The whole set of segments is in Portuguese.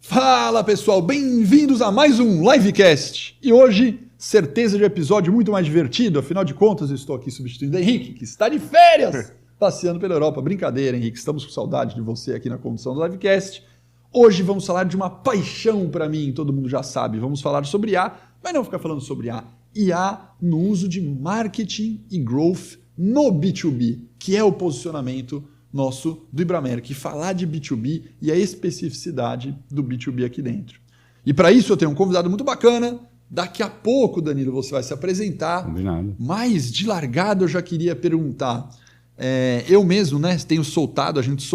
Fala pessoal, bem-vindos a mais um Livecast. E hoje, certeza de episódio muito mais divertido, afinal de contas eu estou aqui substituindo o Henrique, que está de férias, passeando pela Europa. Brincadeira, Henrique, estamos com saudade de você aqui na condução do Livecast. Hoje vamos falar de uma paixão para mim, todo mundo já sabe, vamos falar sobre IA, mas não ficar falando sobre IA no uso de marketing e growth no B2B, que é o posicionamento nosso do Ibramerc, falar de B2B e a especificidade do B2B aqui dentro. E para isso eu tenho um convidado muito bacana. Daqui a pouco, Danilo, você vai se apresentar. Combinado. Mas de largada eu já queria perguntar. Eu mesmo, né, tenho soltado, a gente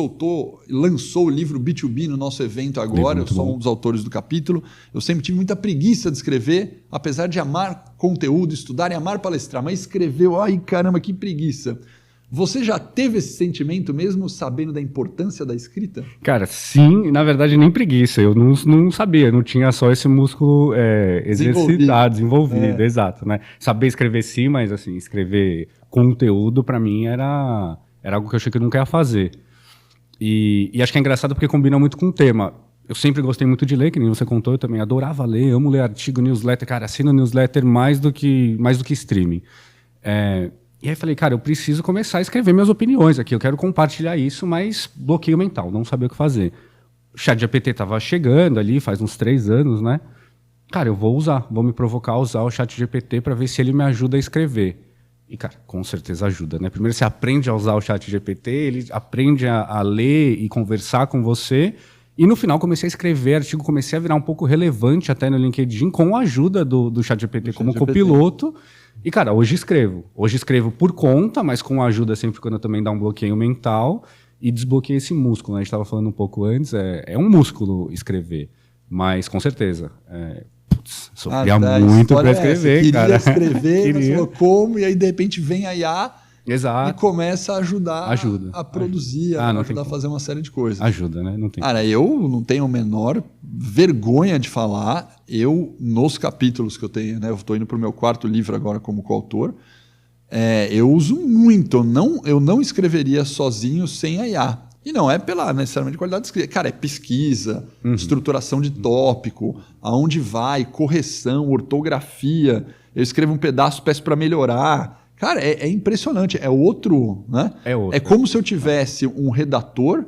lançou o livro B2B no nosso evento agora. Eu sou um dos autores do capítulo. Eu sempre tive muita preguiça de escrever, apesar de amar conteúdo, estudar e amar palestrar, mas escrever, ai caramba, que preguiça. Você já teve esse sentimento mesmo sabendo da importância da escrita? Cara, sim, na verdade nem preguiça, eu não sabia, não tinha só esse músculo exercitado, desenvolvido, exato, né? Saber escrever sim, mas assim, escrever conteúdo pra mim era algo que eu achei que eu nunca ia fazer. E acho que é engraçado porque combina muito com o tema. Eu sempre gostei muito de ler, que nem você contou, eu também adorava ler, amo ler artigo, newsletter, cara, assino newsletter mais do que streaming. E aí falei, cara, eu preciso começar a escrever minhas opiniões aqui, eu quero compartilhar isso, mas bloqueio mental, não sabia o que fazer. O ChatGPT estava chegando ali, faz uns 3 anos, né? Cara, eu vou me provocar a usar o ChatGPT para ver se ele me ajuda a escrever. E, cara, com certeza ajuda, né? Primeiro você aprende a usar o ChatGPT, ele aprende a ler e conversar com você, e no final comecei a escrever artigo, comecei a virar um pouco relevante até no LinkedIn com a ajuda do ChatGPT como copiloto. E, cara, hoje escrevo por conta, mas com a ajuda sempre quando eu também dá um bloqueio mental e desbloqueei esse músculo, né? A gente estava falando um pouco antes, é um músculo escrever, mas com certeza, sofria muito para escrever, cara. Queria escrever, mas falou como, e aí de repente vem a IA. Exato. E começa a ajudar a produzir, a ajudar a fazer uma série de coisas. Ajuda, né? Não tem. Cara, eu não tenho a menor vergonha de falar. Eu, nos capítulos que eu tenho, né? Eu estou indo para o meu 4º livro agora como coautor. Eu uso muito. Eu não escreveria sozinho sem a IA. E não é pela necessariamente qualidade de escrita. Cara, é pesquisa, estruturação de tópico, aonde vai, correção, ortografia. Eu escrevo um pedaço, peço para melhorar. Cara, é impressionante, é outro, né? É como se eu tivesse um redator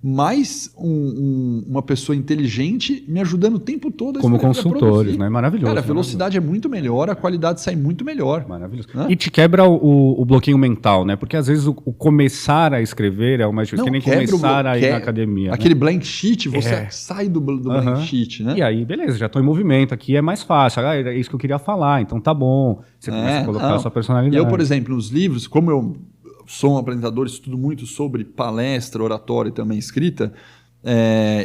mais uma pessoa inteligente me ajudando o tempo todo a como consultores, né? Maravilhoso. Cara, a velocidade é muito melhor, a qualidade sai muito melhor. Maravilhoso. Né? E te quebra o bloqueio mental, né? Porque às vezes o começar a escrever é o mais difícil, que nem começar a ir na academia. Aquele blank sheet, você sai do blank sheet, né? E aí, beleza, já estou em movimento aqui, é mais fácil. É isso que eu queria falar, então tá bom. Você começa a colocar a sua personalidade. Eu, por exemplo, nos livros, como eu sou um apresentador, estudo muito sobre palestra, oratória e também escrita,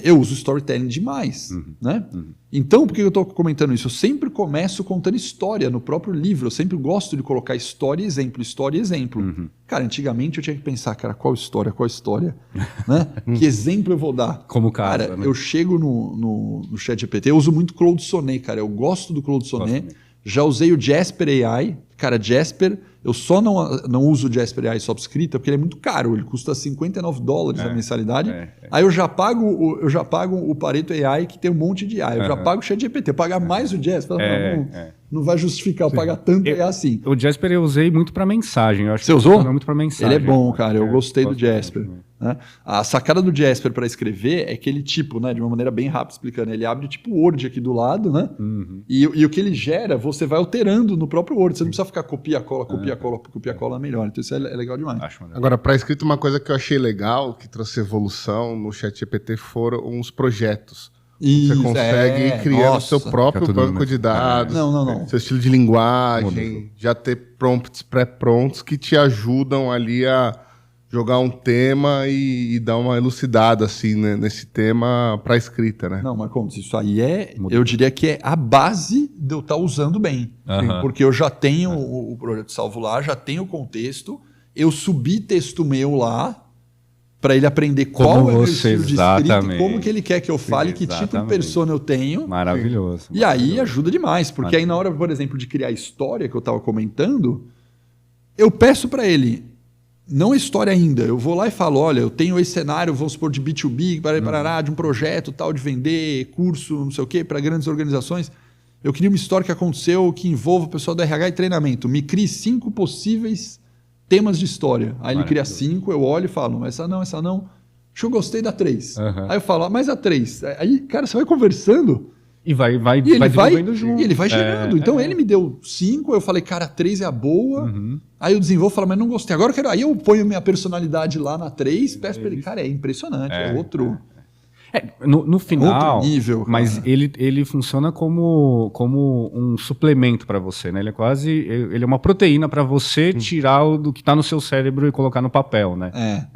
eu uso storytelling demais. Né? Então, por que eu estou comentando isso? Eu sempre começo contando história no próprio livro. Eu sempre gosto de colocar história e exemplo, história e exemplo. Cara, antigamente eu tinha que pensar, cara, qual história? Né? Que exemplo eu vou dar? Como cara, né? Eu chego no ChatGPT, eu uso muito Claude Sonnet, cara. Eu gosto do Claude Sonnet. Já usei o Jasper AI. Cara, Jasper, eu só não uso o Jasper AI só para escrita porque ele é muito caro. Ele custa $59 a mensalidade. Aí eu já pago o Pareto AI, que tem um monte de AI. Eu já pago o ChatGPT. Eu pagar mais o Jasper, não vai justificar eu pagar tanto AI assim. O Jasper eu usei muito para mensagem. Eu acho Você usou? Muito para mensagem. Ele é bom, cara. Eu gostei do Jasper. Né? A sacada do Jasper para escrever é que ele, tipo, né, de uma maneira bem rápida explicando, ele abre tipo o Word aqui do lado, né? E o que ele gera, você vai alterando no próprio Word. Você não precisa ficar copia, cola é melhor. Então isso é legal demais. Agora, para escrita, uma coisa que eu achei legal, que trouxe evolução no ChatGPT, foram uns projetos. Você consegue ir criando seu próprio banco de dados, seu estilo de linguagem, já ter prompts pré-prontos que te ajudam ali a jogar um tema e dar uma elucidada assim, né, nesse tema para escrita, né? Não, mas como isso aí eu diria que é a base de eu estar usando bem. Porque eu já tenho o projeto salvo lá, já tenho o contexto, eu subi texto meu lá para ele aprender qual é o meu estilo de escrita, como que ele quer que eu fale, que tipo de persona eu tenho. Maravilhoso. E aí ajuda demais, porque aí na hora, por exemplo, de criar a história que eu estava comentando, eu peço para ele, não é história ainda. Eu vou lá e falo, olha, eu tenho esse cenário, vamos supor, de B2B, de um projeto tal, de vender curso, não sei o quê, para grandes organizações. Eu queria uma história que aconteceu que envolva o pessoal do RH e treinamento. Me crie 5 possíveis temas de história. Aí ele cria 5, eu olho e falo, essa não. Acho que eu gostei da 3. Aí eu falo, mas a 3. Aí, cara, você vai conversando... E vai desenvolvendo junto. E ele vai gerando. Então ele me deu 5, eu falei, cara, a 3 é a boa. Aí eu desenvolvo e falo, mas não gostei. Agora eu quero. Aí eu ponho minha personalidade lá na 3, peço pra ele, cara, é impressionante, é outro. No final, outro nível, mas ele funciona como um suplemento para você, né? Ele é uma proteína para você tirar do que está no seu cérebro e colocar no papel, né?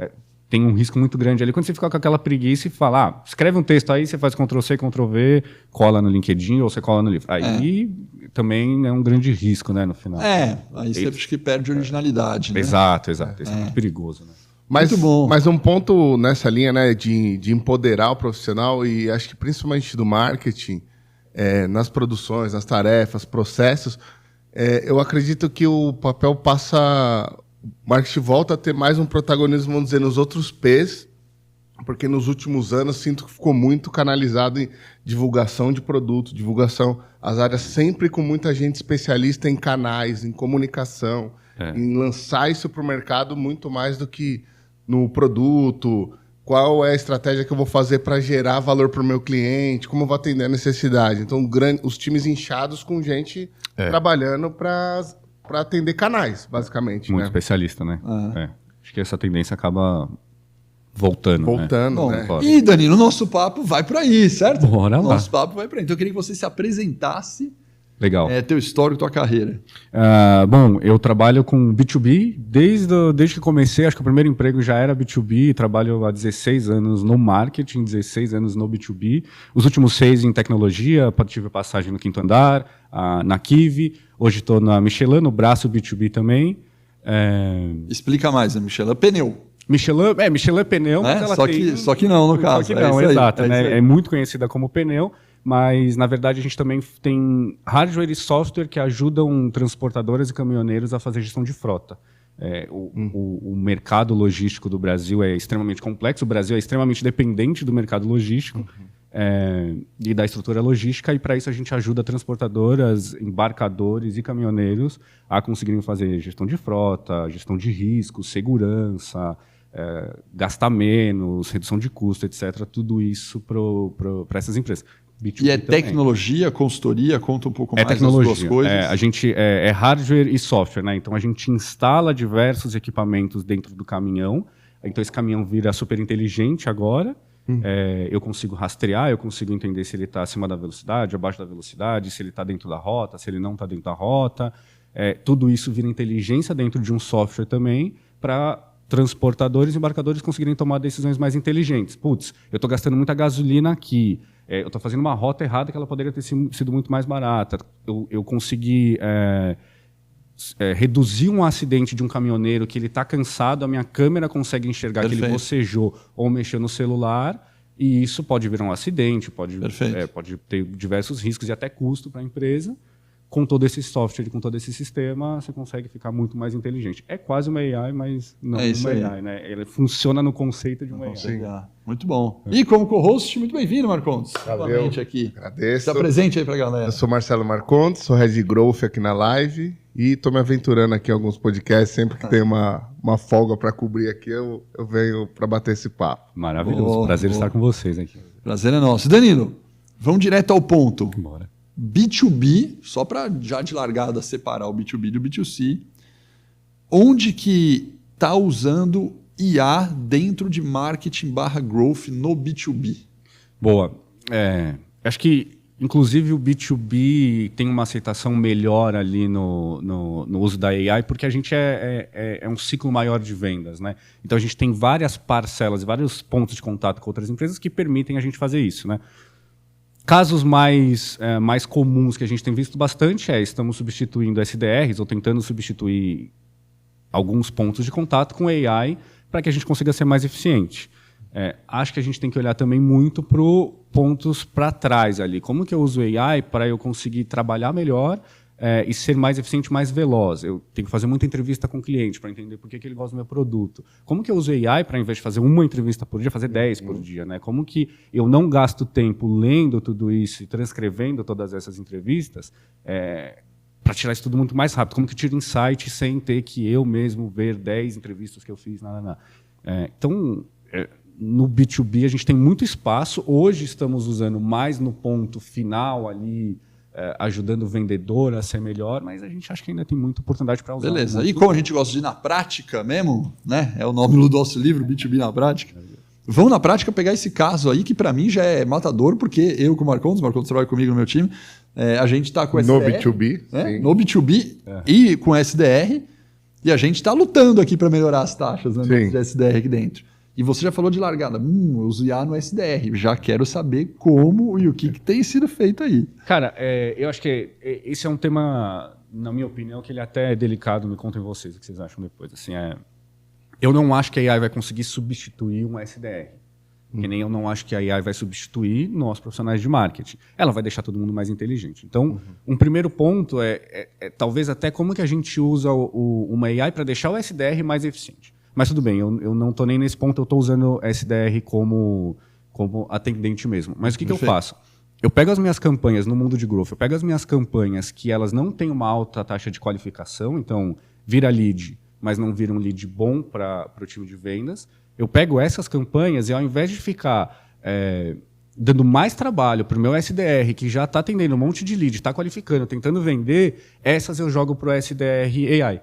Tem um risco muito grande ali. Quando você fica com aquela preguiça e fala, escreve um texto aí, você faz Ctrl+C, Ctrl+V, cola no LinkedIn ou você cola no livro. Aí também é um grande risco, né, no final. Aí você acha que perde originalidade, né? Exato. Isso é muito perigoso, né? Muito bom. Mas um ponto nessa linha, né, de empoderar o profissional, e acho que principalmente do marketing, nas produções, nas tarefas, processos, eu acredito que o papel passa... O marketing volta a ter mais um protagonismo, vamos dizer, nos outros P's, porque nos últimos anos sinto que ficou muito canalizado em divulgação de produto, divulgação, as áreas sempre com muita gente especialista em canais, em comunicação, em lançar isso para o mercado muito mais do que no produto, qual é a estratégia que eu vou fazer para gerar valor para o meu cliente, como eu vou atender a necessidade. Então, os times inchados com gente trabalhando para atender canais, basicamente. Muito especialista, né? Acho que essa tendência acaba voltando, né? E, Danilo, o nosso papo vai por aí, certo? Bora lá. Nosso papo vai por aí. Então, eu queria que você se apresentasse. Legal. Teu histórico, tua carreira. Bom, eu trabalho com B2B desde que comecei. Acho que o primeiro emprego já era B2B. Trabalho há 16 anos no marketing, 16 anos no B2B. Os últimos 6 em tecnologia. Tive passagem no Quinto Andar, na Kiwi. Hoje estou na Michelin, no braço B2B também. Explica mais, a Michelin pneu. Michelin é pneu, mas ela só que não, no caso. Só que não, exato. É muito conhecida como pneu, mas, na verdade, a gente também tem hardware e software que ajudam transportadoras e caminhoneiros a fazer gestão de frota. O mercado logístico do Brasil é extremamente complexo, o Brasil é extremamente dependente do mercado logístico. E da estrutura logística, e para isso a gente ajuda transportadoras, embarcadores e caminhoneiros a conseguirem fazer gestão de frota, gestão de risco, segurança, gastar menos, redução de custo, etc. Tudo isso para essas empresas. B2B e também. Tecnologia, consultoria, conta um pouco mais tecnologia. Das duas coisas. A gente é hardware e software, né? Então a gente instala diversos equipamentos dentro do caminhão. Então esse caminhão vira super inteligente agora. Eu consigo rastrear, eu consigo entender se ele está acima da velocidade, abaixo da velocidade, se ele está dentro da rota, se ele não está dentro da rota. Tudo isso vira inteligência dentro de um software também para transportadores e embarcadores conseguirem tomar decisões mais inteligentes. Putz, eu estou gastando muita gasolina aqui, eu estou fazendo uma rota errada que ela poderia ter sido muito mais barata. Eu consegui... reduzir um acidente de um caminhoneiro que ele está cansado, a minha câmera consegue enxergar que ele bocejou ou mexeu no celular, e isso pode virar um acidente, pode ter diversos riscos e até custo para a empresa. Com todo esse software, com todo esse sistema, você consegue ficar muito mais inteligente. É quase uma AI, mas não é uma AI, né? Ele funciona no conceito de uma AI. Muito bom. E como co-host, muito bem-vindo, Marcondes. Valeu. Aqui. Agradeço. Está presente aí para a galera. Eu sou Marcelo Marcondes, sou Head Growth aqui na Live e estou me aventurando aqui em alguns podcasts. Sempre que tem uma folga para cobrir aqui, eu venho para bater esse papo. Maravilhoso. Prazer estar com vocês aqui. Prazer é nosso. Danilo, vamos direto ao ponto. Bora. B2B, só para já de largada separar o B2B do B2C, onde que está usando IA dentro de marketing /growth no B2B? Boa. Acho que, inclusive, o B2B tem uma aceitação melhor ali no uso da AI, porque a gente é um ciclo maior de vendas, né? Então, a gente tem várias parcelas, vários pontos de contato com outras empresas que permitem a gente fazer isso, né? Casos mais comuns que a gente tem visto bastante estamos substituindo SDRs ou tentando substituir alguns pontos de contato com AI para que a gente consiga ser mais eficiente. Acho que a gente tem que olhar também muito para pontos para trás ali. Como que eu uso AI para eu conseguir trabalhar melhor, e ser mais eficiente, mais veloz. Eu tenho que fazer muita entrevista com o cliente para entender por que ele gosta do meu produto. Como que eu uso AI para, ao invés de fazer uma entrevista por dia, fazer 10 por dia? Né? Como que eu não gasto tempo lendo tudo isso e transcrevendo todas essas entrevistas para tirar isso tudo muito mais rápido? Como que eu tiro insight sem ter que eu mesmo ver 10 entrevistas que eu fiz? Então, no B2B a gente tem muito espaço. Hoje estamos usando mais no ponto final ali, ajudando o vendedor a ser melhor, mas a gente acha que ainda tem muita oportunidade para usar. Beleza. E como a gente gosta de ir na prática mesmo, né? É o nome do nosso livro, B2B na prática. Vamos na prática pegar esse caso aí, que para mim já é matador, porque eu com o Marcondes trabalha comigo no meu time, a gente está com SDR. No B2B. No B2B e com SDR, e a gente está lutando aqui para melhorar as taxas, né, de SDR aqui dentro. E você já falou de largada. Eu uso IA no SDR. Já quero saber como e o que tem sido feito aí. Cara, eu acho que esse é um tema, na minha opinião, que ele até é delicado. Me contem vocês o que vocês acham depois. Assim, eu não acho que a AI vai conseguir substituir um SDR. Que nem eu não acho que a AI vai substituir nós, profissionais de marketing. Ela vai deixar todo mundo mais inteligente. Então, um primeiro ponto talvez até como que a gente usa uma AI para deixar o SDR mais eficiente. Mas tudo bem, eu não estou nem nesse ponto, eu estou usando SDR como atendente mesmo. Mas o que eu faço? Eu pego as minhas campanhas no mundo de growth, eu pego as minhas campanhas que elas não têm uma alta taxa de qualificação, então vira lead, mas não vira um lead bom para o time de vendas. Eu pego essas campanhas e ao invés de ficar dando mais trabalho para o meu SDR, que já está atendendo um monte de lead, está qualificando, tentando vender, essas eu jogo para o SDR AI.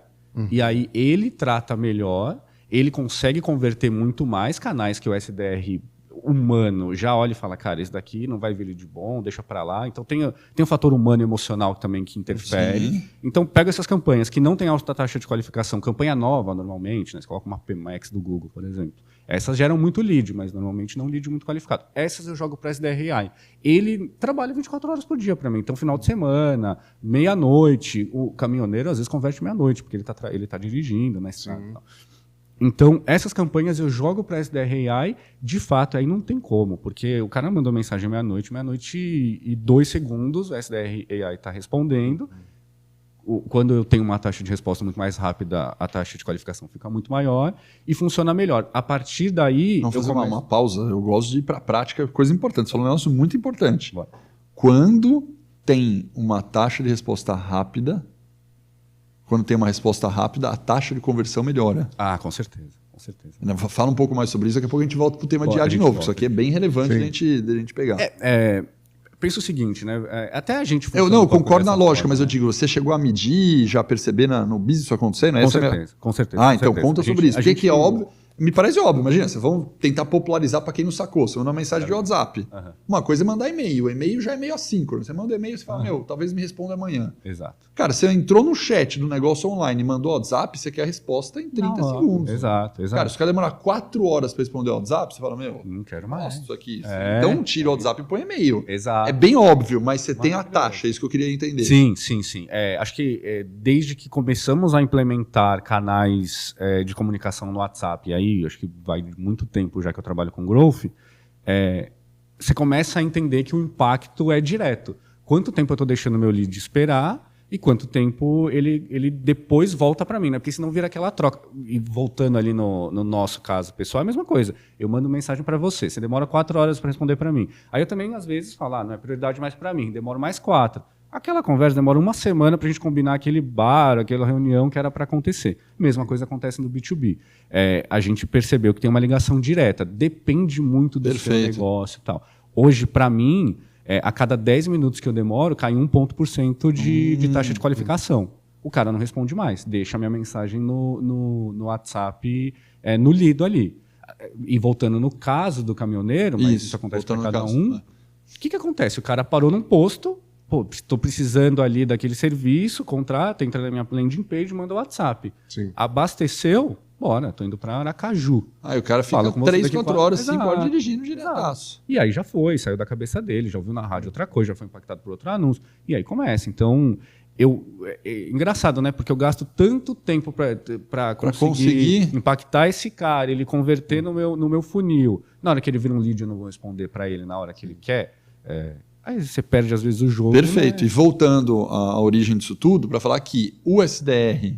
E aí ele trata melhor, ele consegue converter muito mais canais que o SDR humano já olha e fala, cara, esse daqui não vai vir de bom, deixa para lá. Então tem um fator humano e emocional também que interfere. Sim. Então pega essas campanhas que não têm alta taxa de qualificação, campanha nova normalmente, né? Você coloca uma PMAX do Google, por exemplo. Essas geram muito lead, mas normalmente não lead muito qualificado. Essas eu jogo para SDR AI. Ele trabalha 24 horas por dia para mim. Então final de semana, meia-noite, o caminhoneiro às vezes converte meia-noite, porque ele tá dirigindo na estrada e tal. Então, essas campanhas eu jogo para SDR AI, de fato, aí não tem como, porque o cara mandou mensagem meia-noite e 2 segundos, o SDR AI está respondendo. Quando eu tenho uma taxa de resposta muito mais rápida, a taxa de qualificação fica muito maior e funciona melhor. A partir daí... Vamos fazer uma pausa, eu gosto de ir para a prática, coisa importante, você falou um negócio muito importante. Bora. Quando tem uma taxa de resposta rápida... Quando tem uma resposta rápida, a taxa de conversão melhora. Ah, com certeza. Fala um pouco mais sobre isso, daqui a pouco a gente volta para o tema de IA de novo. Isso aqui é bem relevante da gente pegar. Pensa o seguinte, né? Até a gente... Eu concordo na lógica, mas eu digo, você chegou a medir, já perceber no business isso acontecendo? Com certeza. Então conta sobre isso. O que é óbvio? Me parece óbvio, imagina, vocês vão tentar popularizar para quem não sacou. Você manda uma mensagem de WhatsApp. Uma coisa é mandar e-mail. O e-mail já é meio assíncrono. Você manda e-mail e fala, talvez me responda amanhã. Exato. Cara, você entrou no chat do negócio online e mandou WhatsApp, você quer a resposta em 30 segundos. Exato. Cara, se o cara demorar 4 horas para responder o WhatsApp, você fala, não quero mais. Nossa, isso aqui. Então tira o WhatsApp e põe e-mail. Exato. É bem óbvio, mas você tem a taxa, é isso que eu queria entender. Sim. Acho que desde que começamos a implementar canais de comunicação no WhatsApp, e aí acho que vai muito tempo já que eu trabalho com growth, você começa a entender que o impacto é direto. Quanto tempo eu estou deixando meu lead esperar e quanto tempo ele depois volta para mim, né? Porque senão vira aquela troca. E voltando ali no nosso caso pessoal, é a mesma coisa. Eu mando mensagem para você demora 4 horas para responder para mim. Aí eu também, às vezes, falo, não é prioridade mais para mim, demoro mais 4. Aquela conversa demora 1 semana para a gente combinar aquele bar, aquela reunião que era para acontecer. Mesma coisa acontece no B2B. A gente percebeu que tem uma ligação direta, depende muito do seu negócio e tal. Hoje, para mim, a cada 10 minutos que eu demoro, cai 1 ponto por cento de taxa de qualificação. O cara não responde mais, deixa a minha mensagem no WhatsApp, no lido ali. E voltando no caso do caminhoneiro, mas isso acontece para cada um, o que acontece? O cara parou num posto, estou precisando ali daquele serviço, contrata, entra na minha landing page, manda o WhatsApp. Sim. Abasteceu, bora, estou indo para Aracaju. Aí o cara fica 3, 4 horas, 5 horas dirigindo diretaço. E aí já foi, saiu da cabeça dele, já ouviu na rádio outra coisa, já foi impactado por outro anúncio. E aí começa. Então, engraçado, né? Porque eu gasto tanto tempo para conseguir impactar esse cara, ele converter no meu funil. Na hora que ele vira um lead, eu não vou responder para ele na hora que ele quer. Aí você perde, às vezes, o jogo. Perfeito. Né? E voltando à origem disso tudo, para falar que o SDR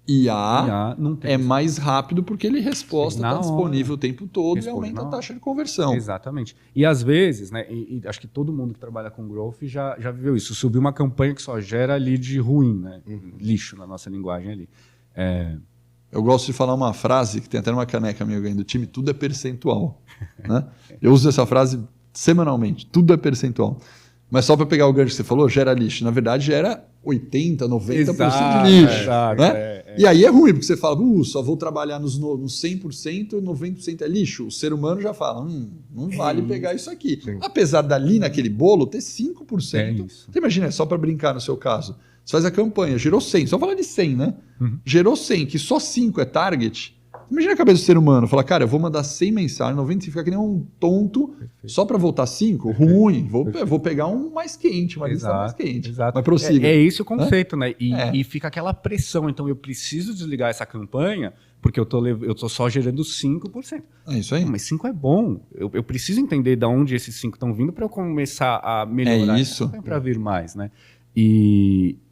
IA é mais rápido porque ele está disponível o tempo todo e aumenta a taxa de conversão. Exatamente. E às vezes, né, e acho que todo mundo que trabalha com growth já viveu isso. Subiu uma campanha que só gera lead ruim, né? Lixo na nossa linguagem ali. Eu gosto de falar uma frase que tem até numa caneca minha do time, tudo é percentual. Né? Eu uso essa frase semanalmente, tudo é percentual. Mas só para pegar o gancho que você falou, gera lixo. Na verdade, gera 80%, 90% de lixo. Exato, né? E aí é ruim, porque você fala, só vou trabalhar nos 100%, 90% é lixo. O ser humano já fala, não vale pegar isso aqui. Sim. Apesar dali naquele bolo ter 5%. Você imagina, só para brincar no seu caso. Você faz a campanha, gerou 100, só falar de 100, né? Gerou 100, que só 5 é target. Imagina a cabeça do ser humano, falar, cara, eu vou mandar 100 mensagens, 90 fica que nem um tonto, só para voltar 5, ruim, vou pegar um mais quente, uma lista mais quente. Exato. Mas prossiga. É esse o conceito, né? E fica aquela pressão, então eu preciso desligar essa campanha porque eu tô só gerando 5%. É isso aí. Mas 5 é bom, eu preciso entender de onde esses 5 estão vindo para eu começar a melhorar para vir mais, né?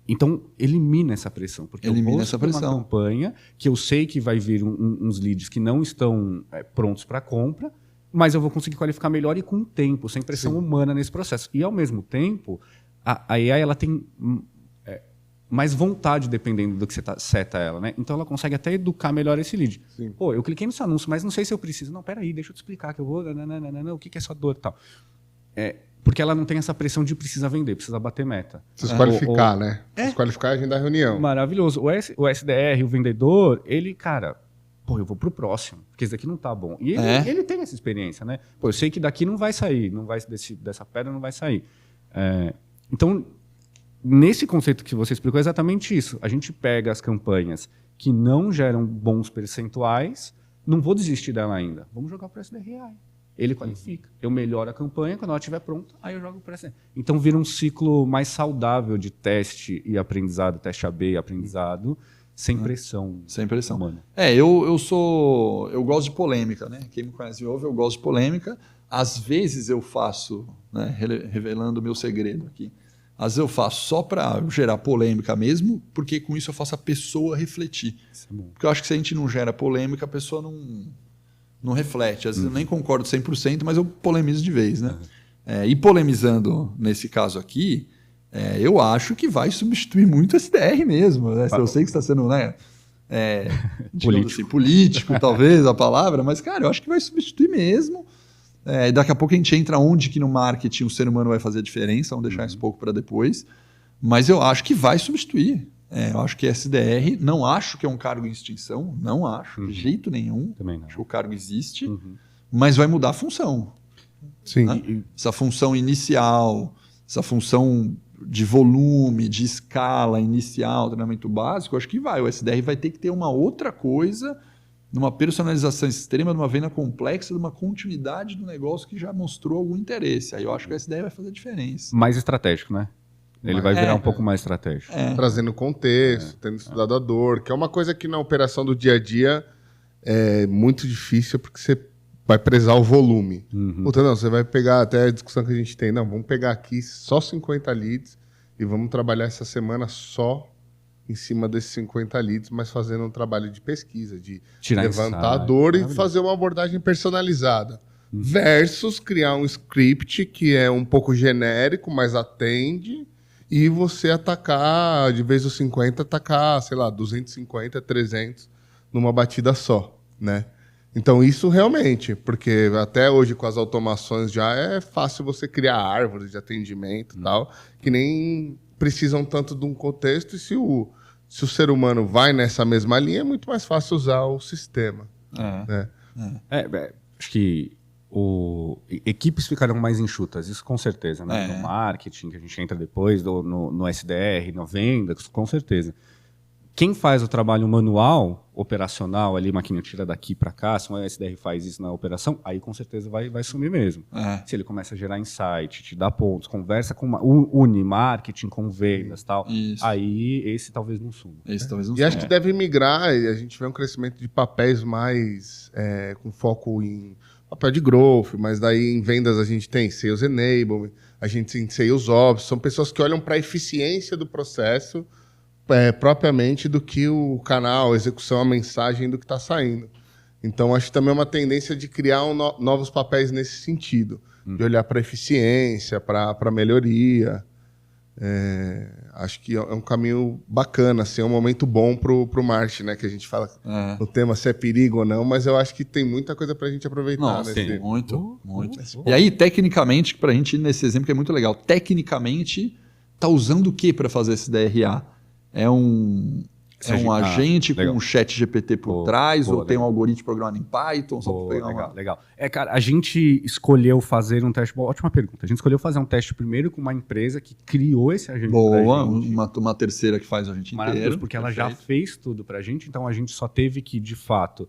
Então, elimina essa pressão, porque eu vou fazer uma campanha que eu sei que vai vir uns leads que não estão prontos para compra, mas eu vou conseguir qualificar melhor e com tempo, sem pressão humana nesse processo. E, ao mesmo tempo, a AI ela tem mais vontade, dependendo do que você seta ela. Né? Então, ela consegue até educar melhor esse lead. Sim. Pô, eu cliquei nesse anúncio, mas não sei se eu preciso. Não, peraí, deixa eu te explicar que eu vou... o que é essa dor e tal. Porque ela não tem essa pressão de precisa vender, precisa bater meta. Precisa qualificar, né? Precisa qualificar a gente da reunião. Maravilhoso. O SDR, o vendedor, ele, cara, eu vou pro próximo, porque esse daqui não tá bom. E ele tem essa experiência, né? Eu sei que daqui não vai sair, dessa pedra não vai sair. Então, nesse conceito que você explicou, é exatamente isso. A gente pega as campanhas que não geram bons percentuais, não vou desistir dela ainda. Vamos jogar pro SDR. Ele qualifica. Eu melhoro a campanha, quando ela estiver pronta, aí eu jogo para essa. Então vira um ciclo mais saudável de teste e aprendizado, teste AB e aprendizado, sem pressão. Sem pressão. Humana. Eu gosto de polêmica, né? Quem me conhece me ouve, eu gosto de polêmica. Às vezes eu faço, né, revelando o meu segredo aqui, às vezes eu faço só para gerar polêmica mesmo, porque com isso eu faço a pessoa refletir. Isso é bom. Porque eu acho que se a gente não gera polêmica, a pessoa não reflete. Às vezes eu nem concordo 100%, mas eu polemizo de vez. Né? E polemizando nesse caso aqui, eu acho que vai substituir muito o SDR mesmo. Né? Eu sei que está sendo político, talvez, a palavra, mas, cara, eu acho que vai substituir mesmo. Daqui a pouco a gente entra onde que no marketing o ser humano vai fazer a diferença, vamos deixar isso um pouco para depois. Mas eu acho que vai substituir. Eu acho que SDR, não acho que é um cargo em extinção, não acho, de jeito nenhum. Também não. Acho que o cargo existe, mas vai mudar a função. Sim. Né? Essa função inicial, essa função de volume, de escala inicial, treinamento básico, acho que vai. O SDR vai ter que ter uma outra coisa, numa personalização extrema, numa venda complexa, numa continuidade do negócio que já mostrou algum interesse. Aí eu acho que o SDR vai fazer a diferença. Mais estratégico, né? Ele vai virar um pouco mais estratégico. Trazendo contexto, tendo estudado a dor, que é uma coisa que na operação do dia a dia é muito difícil, porque você vai prezar o volume. Puta, não, você vai pegar até a discussão que a gente tem. Não, vamos pegar aqui só 50 leads e vamos trabalhar essa semana só em cima desses 50 leads, mas fazendo um trabalho de pesquisa, de levantar a dor e fazer uma abordagem personalizada. Versus criar um script que é um pouco genérico, mas atende... E você atacar, de vez os 50, atacar, sei lá, 250, 300 numa batida só, né? Então isso realmente, porque até hoje com as automações já é fácil você criar árvores de atendimento e tal, que nem precisam tanto de um contexto, e se o ser humano vai nessa mesma linha, é muito mais fácil usar o sistema. Né? Acho que equipes ficarão mais enxutas, isso com certeza, né? No marketing, que a gente entra depois, no SDR, na venda, com certeza. Quem faz o trabalho manual, operacional, ali, maquininha tira daqui para cá, se um SDR faz isso na operação, aí com certeza vai sumir mesmo. Se ele começa a gerar insight, te dá pontos, conversa com une marketing com vendas e tal, aí esse talvez não suma. E acho que deve migrar, e a gente vê um crescimento de papéis mais com foco em papel de growth, mas daí em vendas a gente tem Sales Enablement, a gente tem Sales Ops, são pessoas que olham para a eficiência do processo propriamente do que o canal, a execução, a mensagem do que está saindo. Então, acho que também é uma tendência de criar novos papéis nesse sentido, de olhar para a eficiência, para a melhoria. Acho que é um caminho bacana, assim, é um momento bom para o marketing, né? Que a gente fala no tema se é perigo ou não, mas eu acho que tem muita coisa para a gente aproveitar. Nossa, sim, muito. E aí, tecnicamente, para a gente ir nesse exemplo que é muito legal, tecnicamente, tá usando o que para fazer esse DRA? É um agente com um chat GPT por trás, ou tem um algoritmo programado em Python? Legal. Cara, a gente escolheu fazer um teste... Ótima pergunta. A gente escolheu fazer um teste primeiro com uma empresa que criou esse agente pra gente. Uma terceira que faz o agente inteiro. Porque ela já fez tudo pra gente, então a gente só teve que, de fato,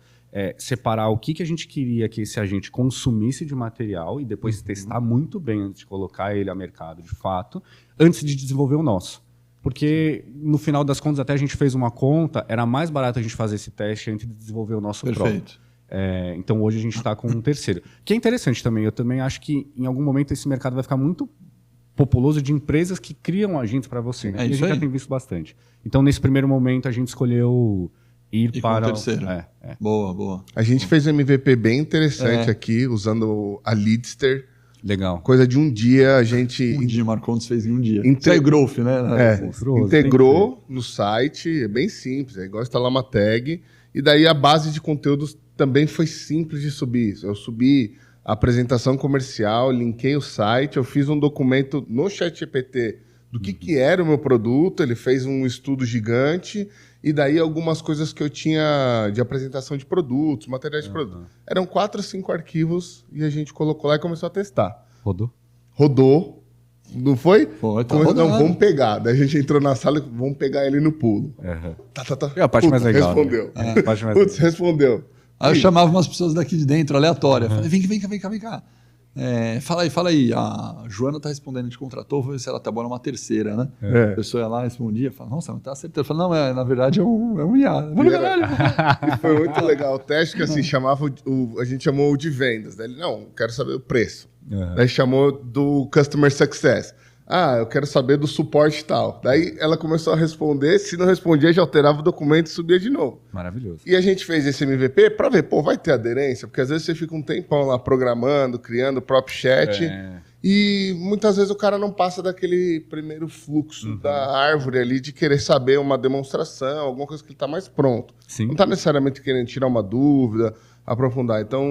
separar o que a gente queria que esse agente consumisse de material e depois testar muito bem antes de colocar ele a mercado, de fato, antes de desenvolver o nosso. Porque, no final das contas, até a gente fez uma conta, era mais barato a gente fazer esse teste antes de desenvolver o nosso próprio. Então, hoje a gente está com um terceiro. Que é interessante também. Eu também acho que, em algum momento, esse mercado vai ficar muito populoso de empresas que criam agentes para você. Né? E a gente já tem visto bastante. Então, nesse primeiro momento, a gente escolheu ir para o terceiro. Boa. A gente fez um MVP bem interessante aqui, usando a Leadster. Legal. Coisa de um dia a gente... Um dia, Marcondes fez em um dia. Isso é growth, né? Integrou no site, é bem simples. É igual instalar uma tag. E daí a base de conteúdos também foi simples de subir. Eu subi a apresentação comercial, linkei o site, eu fiz um documento no ChatGPT do que era o meu produto, ele fez um estudo gigante, e daí algumas coisas que eu tinha de apresentação de produtos, materiais de produto. Eram 4 ou 5 arquivos e a gente colocou lá e começou a testar. Rodou. Não foi? Não, vamos pegar. Daí a gente entrou na sala e vamos pegar ele no pulo. É a parte mais legal. Respondeu. Respondeu. Aí eu chamava umas pessoas daqui de dentro, aleatória. Falei, vem cá. Fala aí, a Joana tá respondendo, a gente contratou, vou ver se ela tá boa numa terceira, né? A pessoa ia lá, respondia, fala, nossa, não tá acertando. Eu falei, não, na verdade é um IA. E foi muito legal o teste, que assim, a gente chamou o de vendas. Daí ele, não, quero saber o preço. Daí chamou do Customer Success. Eu quero saber do suporte e tal. Daí ela começou a responder, se não respondia, já alterava o documento e subia de novo. Maravilhoso. E a gente fez esse MVP para ver, vai ter aderência? Porque às vezes você fica um tempão lá programando, criando o próprio chat, e muitas vezes o cara não passa daquele primeiro fluxo da árvore ali de querer saber uma demonstração, alguma coisa que ele está mais pronto. Sim. Não está necessariamente querendo tirar uma dúvida, aprofundar. Então,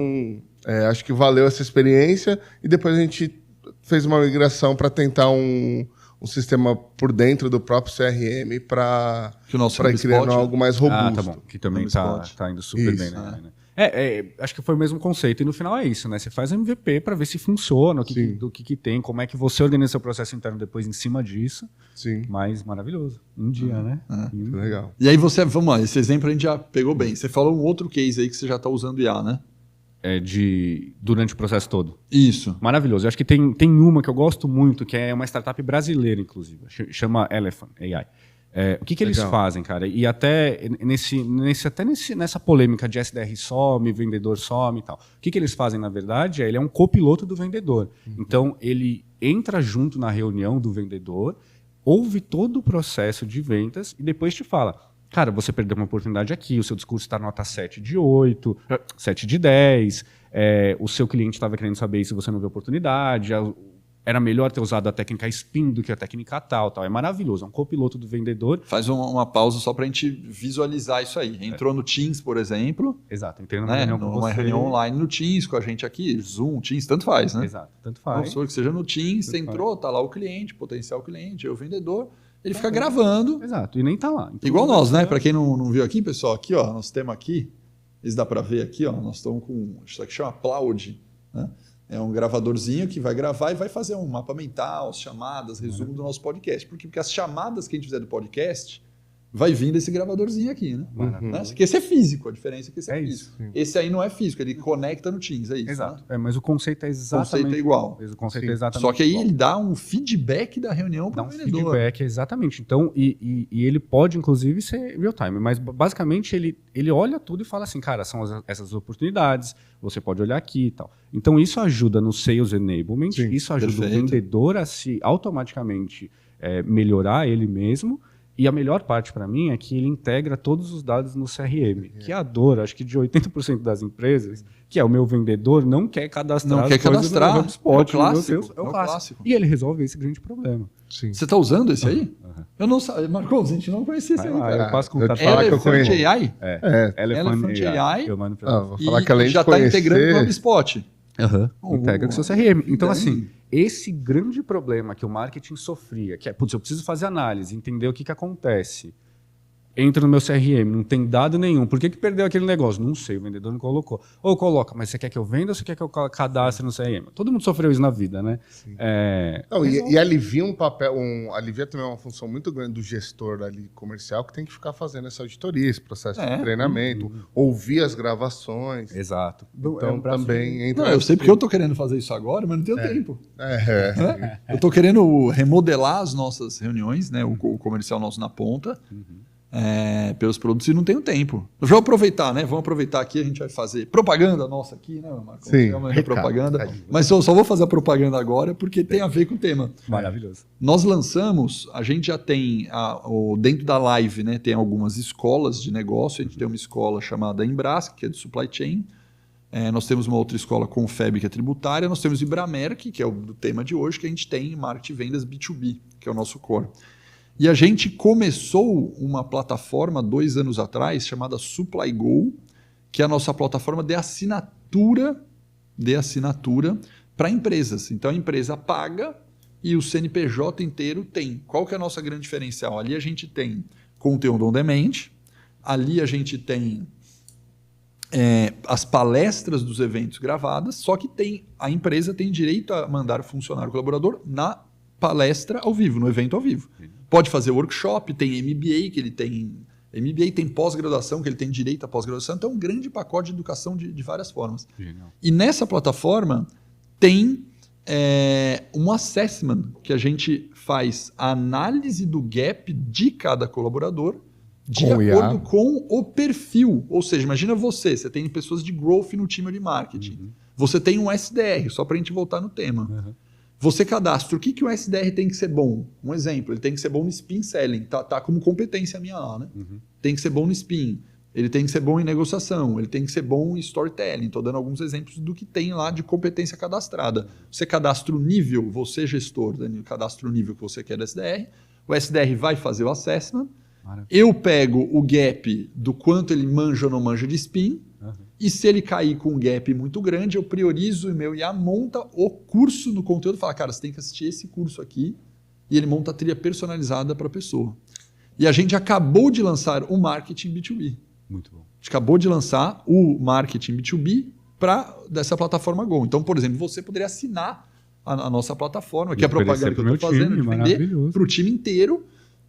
acho que valeu essa experiência, e depois a gente fez uma migração para tentar um sistema por dentro do próprio CRM para ir criando algo mais robusto. Tá bom. Que também está indo super bem, né? Acho que foi o mesmo conceito. E no final é isso, né? Você faz MVP para ver se funciona, do que tem, como é que você organiza seu processo interno depois em cima disso. Sim. Mas maravilhoso. Um dia, né? Legal. E aí vamos lá, esse exemplo a gente já pegou bem. Você falou um outro case aí que você já está usando IA, né? Durante o processo todo. Isso. Maravilhoso. Eu acho que tem uma que eu gosto muito, que é uma startup brasileira, inclusive. Chama Elephant AI. O que eles fazem, cara? E até nessa polêmica de SDR some, vendedor some e tal. O que eles fazem, na verdade, ele é um copiloto do vendedor. Então, ele entra junto na reunião do vendedor, ouve todo o processo de vendas e depois te fala... Cara, você perdeu uma oportunidade aqui, o seu discurso está nota 7 de 8, 7 de 10, o seu cliente estava querendo saber se você não viu oportunidade, era melhor ter usado a técnica SPIN do que a técnica tal. É maravilhoso, é um copiloto do vendedor. Faz uma pausa só para a gente visualizar isso aí. Entrou no Teams, por exemplo. Exato, entrei numa reunião com você. Uma reunião online no Teams com a gente aqui, Zoom, Teams, tanto faz, né? Exato, tanto faz. Que seja no Teams, você entrou, tá lá o cliente, potencial cliente, o vendedor... Ele fica gravando. Exato, e nem tá lá. Então, igual nós, né? Para quem não viu aqui, pessoal, aqui, ó, nós temos aqui, isso dá para ver aqui, ó, nós estamos com, isso aqui chama Cloud, né? É um gravadorzinho que vai gravar e vai fazer um mapa mental, chamadas, resumo do nosso podcast. Por quê? Porque as chamadas que a gente fizer do podcast vai vir desse gravadorzinho aqui, né? Esse é físico, a diferença é que esse é físico. Isso. Esse aí não é físico, ele conecta no Teams, é isso. Exato. Né? Mas o conceito é exatamente... O conceito é igual. O conceito é exatamente Só que aí igual. ele dá um feedback da reunião para o vendedor. Feedback, exatamente. Então, e ele pode, inclusive, ser real-time, mas basicamente ele olha tudo e fala assim, cara, são essas oportunidades, você pode olhar aqui e tal. Então, isso ajuda no Sales Enablement, isso ajuda o vendedor a se automaticamente melhorar ele mesmo. E a melhor parte para mim é que ele integra todos os dados no CRM, que é a dor, acho que de 80% das empresas, que é o meu vendedor, não quer cadastrar. Não quer cadastrar. No HubSpot, é o clássico. E ele resolve esse grande problema. Sim. Você está usando esse aí? Eu não sei. Marcos, a gente não conhecia esse aí. Eu passo contato. Elephant AI? Elephant AI. Eu mando pra vou falar que além já está integrando com o HubSpot. Integra com o seu CRM. Então, assim, esse grande problema que o marketing sofria, que é, putz, eu preciso fazer análise, entender o que acontece. Entra no meu CRM, não tem dado nenhum. Por que perdeu aquele negócio? Não sei, o vendedor não colocou. Ou coloca, mas você quer que eu venda ou você quer que eu cadastre no CRM? Todo mundo sofreu isso na vida, né? E alivia alivia também uma função muito grande do gestor ali comercial que tem que ficar fazendo essa auditoria, esse processo de treinamento, ouvir as gravações. Exato. Então também entra... Não, eu sei porque eu estou querendo fazer isso agora, mas não tenho tempo. Eu estou querendo remodelar as nossas reuniões, né? O comercial nosso na ponta. Pelos produtos e não tenho tempo. Eu vou aproveitar, né? Vamos aproveitar aqui, a gente vai fazer propaganda nossa aqui, né, Marcos? Sim. Propaganda. Mas eu só vou fazer a propaganda agora porque tem a ver com o tema. Maravilhoso. Nós lançamos, a gente já tem, dentro da live, né, tem algumas escolas de negócio. A gente tem uma escola chamada Embrasc, que é de supply chain. Nós temos uma outra escola com FEB, que é tributária. Nós temos Ibramerc, que é o tema de hoje, que a gente tem marketing e vendas B2B, que é o nosso core. E a gente começou uma plataforma 2 anos atrás chamada Supply Go, que é a nossa plataforma de assinatura para empresas. Então a empresa paga e o CNPJ inteiro tem. Qual que é a nossa grande diferencial? Ali a gente tem conteúdo on demand, ali a gente tem as palestras dos eventos gravadas, só que a empresa tem direito a mandar funcionário colaborador na palestra ao vivo, no evento ao vivo. Pode fazer workshop, tem MBA, que ele tem... MBA tem pós-graduação, que ele tem direito à pós-graduação. Então é um grande pacote de educação de várias formas. Genial. E nessa plataforma tem um assessment, que a gente faz a análise do gap de cada colaborador de acordo com o perfil. Ou seja, imagina você tem pessoas de growth no time de marketing. Você tem um SDR, só para a gente voltar no tema. Você cadastra o que o SDR tem que ser bom. Um exemplo, ele tem que ser bom no spin selling. Tá como competência minha lá, né? Tem que ser bom no spin. Ele tem que ser bom em negociação. Ele tem que ser bom em storytelling. Estou dando alguns exemplos do que tem lá de competência cadastrada. Você cadastra o nível, você gestor, cadastra o nível que você quer do SDR. O SDR vai fazer o assessment. Eu pego o gap do quanto ele manja ou não manja de spin. E se ele cair com um gap muito grande, eu priorizo o meu IA, monta o curso no conteúdo, fala, cara, você tem que assistir esse curso aqui, e ele monta a trilha personalizada para a pessoa. E a gente acabou de lançar o marketing B2B. Muito bom. A gente acabou de lançar o marketing B2B dessa plataforma Go. Então, por exemplo, você poderia assinar a nossa plataforma, que é a propaganda que eu estou fazendo, de vender para o time inteiro,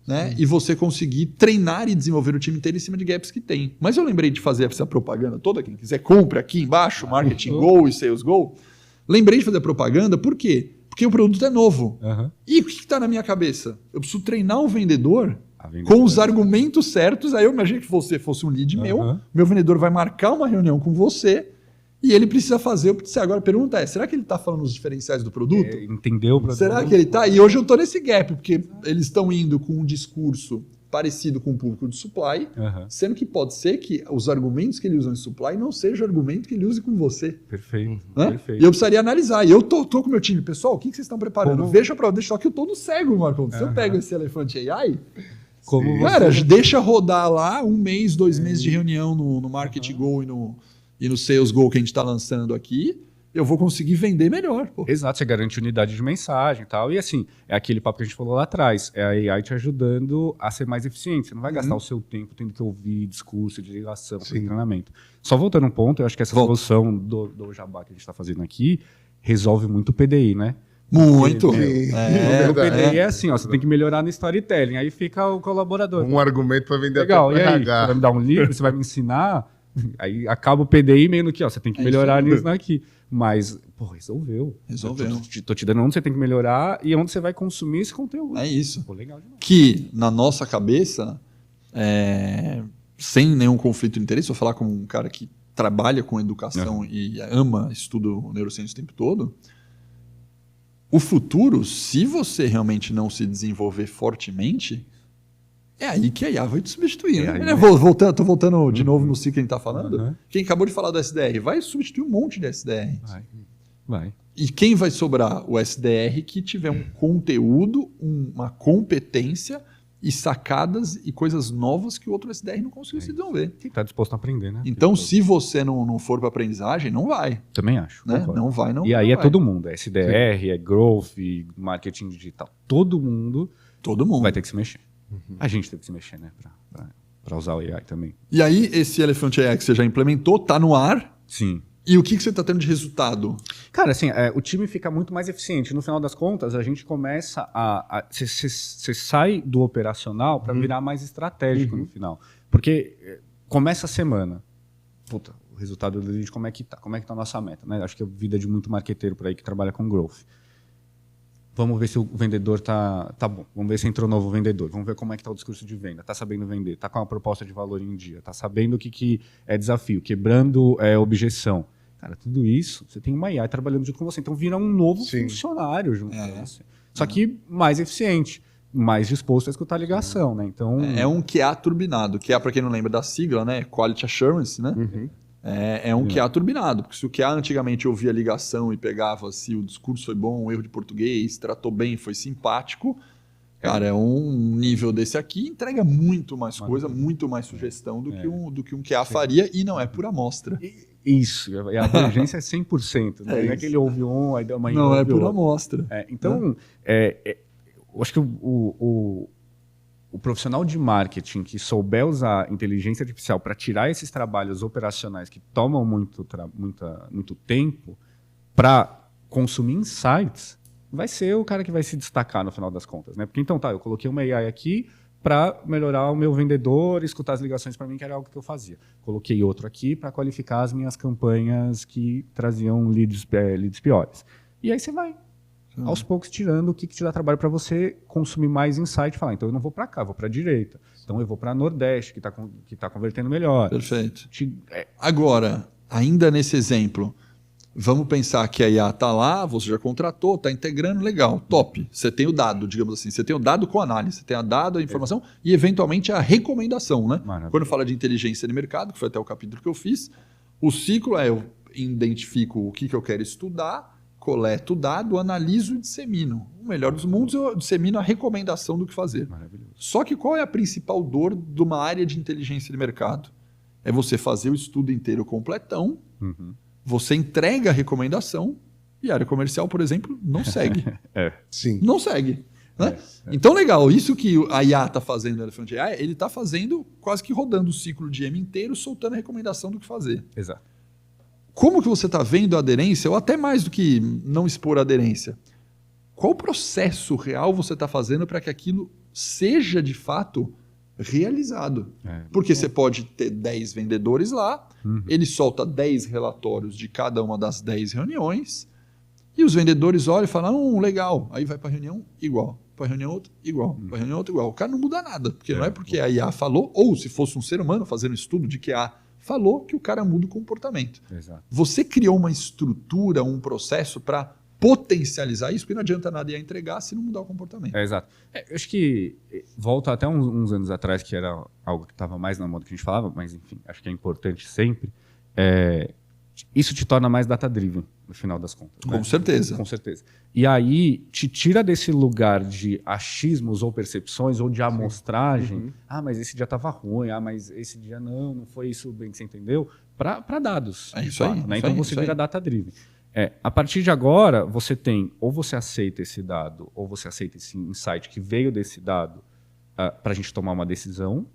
né? E você conseguir treinar e desenvolver o time inteiro em cima de gaps que tem. Mas eu lembrei de fazer essa propaganda toda. Quem quiser, compre aqui embaixo, Marketing Go e Sales Go. Lembrei de fazer a propaganda, por quê? Porque o produto é novo. E o que está na minha cabeça? Eu preciso treinar o vendedor com os argumentos certos. Aí eu imaginei que você fosse um lead meu vendedor vai marcar uma reunião com você e ele precisa fazer. Agora a pergunta é, será que ele está falando os diferenciais do produto? Entendeu o produto? Será que ele está? E hoje eu estou nesse gap, porque eles estão indo com um discurso parecido com o público de supply, sendo que pode ser que os argumentos que ele usa em supply não sejam o argumento que ele use com você. Perfeito. Né? Perfeito. E eu precisaria analisar. E eu tô com o meu time. Pessoal, o que vocês estão preparando? Veja para deixar que eu estou no cego, Marcos. Se eu pego esse Elephant AI... Cara, deixa rodar lá 1 mês, 2 meses de reunião no Market Go e no Sales Go que a gente está lançando aqui, eu vou conseguir vender melhor. Pô. Exato, você garante unidade de mensagem e tal. E assim, é aquele papo que a gente falou lá atrás. É a AI te ajudando a ser mais eficiente. Você não vai gastar o seu tempo tendo que ouvir discurso de ligação, treinamento. Só voltando um ponto, eu acho que essa solução do Jabá que a gente está fazendo aqui resolve muito o PDI, né? Muito. O PDI é assim, ó, você tem que melhorar no storytelling, aí fica o colaborador. Um argumento para vender legal, até e aí? Você vai me dar um livro, você vai me ensinar, aí acaba o PDI meio no que, ó, você tem que melhorar nisso aqui. Mas, pô, resolveu. Tô te dando onde você tem que melhorar e onde você vai consumir esse conteúdo. É isso. Pô, legal demais. Que, na nossa cabeça, sem nenhum conflito de interesse, vou falar como um cara que trabalha com educação e ama, estuda neurociência o tempo todo, o futuro, se você realmente não se desenvolver fortemente, é aí que a IA vai te substituir. Tô voltando de novo no ciclo que a gente está falando. Quem acabou de falar do SDR vai substituir um monte de SDR. Vai. E quem vai sobrar? O SDR que tiver um conteúdo, uma competência e sacadas e coisas novas que o outro SDR não conseguiu se desenvolver. Quem está disposto a aprender, né? Então, se você não for para aprendizagem, não vai. Também acho. Né? Não vai. E aí é todo mundo. É SDR, é growth, marketing digital. Todo mundo vai ter que se mexer. A gente tem que se mexer, né? Para usar o AI também. E aí, esse Elephant AI que você já implementou, tá no ar? Sim. E o que você está tendo de resultado? Cara, assim, o time fica muito mais eficiente. No final das contas, a gente começa você sai do operacional para virar mais estratégico no final. Porque começa a semana. Puta, o resultado do lead, como é que tá? Como é que tá a nossa meta? Né? Acho que é vida de muito marqueteiro por aí que trabalha com growth. Vamos ver se o vendedor tá bom. Vamos ver se entrou novo vendedor. Vamos ver como é que tá o discurso de venda. Tá sabendo vender? Tá com a proposta de valor em dia? Tá sabendo o que é desafio? Quebrando objeção? Cara, tudo isso, você tem uma IA trabalhando junto com você. Então vira um novo funcionário junto com você. Só que mais eficiente, mais disposto a escutar a ligação, né? Então, é um QA turbinado. QA, para quem não lembra da sigla, né? Quality Assurance, né? É um QA turbinado, porque se o QA antigamente ouvia a ligação e pegava se o discurso foi bom, um erro de português, tratou bem, foi simpático, cara, um nível desse aqui entrega muito mais coisa, muito mais sugestão do que um QA faria, e não é por amostra. Isso, e a abrangência é 100%. Né? Não é que ele ouve um, aí deu uma não, é por amostra. Então, eu acho que o profissional de marketing que souber usar inteligência artificial para tirar esses trabalhos operacionais que tomam muito tempo para consumir insights, vai ser o cara que vai se destacar no final das contas. Né? Porque então, eu coloquei uma AI aqui para melhorar o meu vendedor, escutar as ligações para mim, que era algo que eu fazia. Coloquei outro aqui para qualificar as minhas campanhas que traziam leads piores. E aí você vai aos poucos tirando o que te dá trabalho para você consumir mais insight e falar, então eu não vou para cá, vou para a direita. Então eu vou para Nordeste, que está convertendo melhor. Perfeito. Agora, ainda nesse exemplo, vamos pensar que a IA está lá, você já contratou, está integrando, legal, top. Você tem o dado, digamos assim, você tem o dado com análise, você tem a dado, a informação e eventualmente a recomendação. Né? Quando fala de inteligência de mercado, que foi até o capítulo que eu fiz, o ciclo eu identifico o que eu quero estudar, coleto o dado, analiso e dissemino. O melhor dos mundos, eu dissemino a recomendação do que fazer. Só que qual é a principal dor de uma área de inteligência de mercado? É você fazer o estudo inteiro completão, você entrega a recomendação e a área comercial, por exemplo, não segue. Não segue. Né? Então, legal, isso que a IA está fazendo no Elephant AI, ele está fazendo quase que rodando o ciclo de M inteiro, soltando a recomendação do que fazer. Exato. Como que você está vendo a aderência, ou até mais do que não expor a aderência? Qual processo real você está fazendo para que aquilo seja, de fato, realizado? Porque você pode ter 10 vendedores lá, ele solta 10 relatórios de cada uma das 10 reuniões, e os vendedores olham e falam, legal, aí vai para a reunião igual, para a reunião outra igual, para a reunião outra igual. O cara não muda nada, porque não é porque a IA falou, ou se fosse um ser humano fazendo estudo de que a falou que o cara muda o comportamento. Exato. Você criou uma estrutura, um processo para potencializar isso, porque não adianta nada ir entregar se não mudar o comportamento. Exato. Eu acho que volta até uns anos atrás, que era algo que estava mais na moda que a gente falava, mas enfim, acho que é importante sempre. Isso te torna mais data-driven, no final das contas. Com certeza. Com certeza. E aí, te tira desse lugar de achismos ou percepções, ou de amostragem. Mas esse dia estava ruim. Mas esse dia não foi isso bem que você entendeu. Para dados. É isso aí. Né? Então, você vira data-driven. A partir de agora, você tem, ou você aceita esse dado, ou você aceita esse insight que veio desse dado para a gente tomar uma decisão,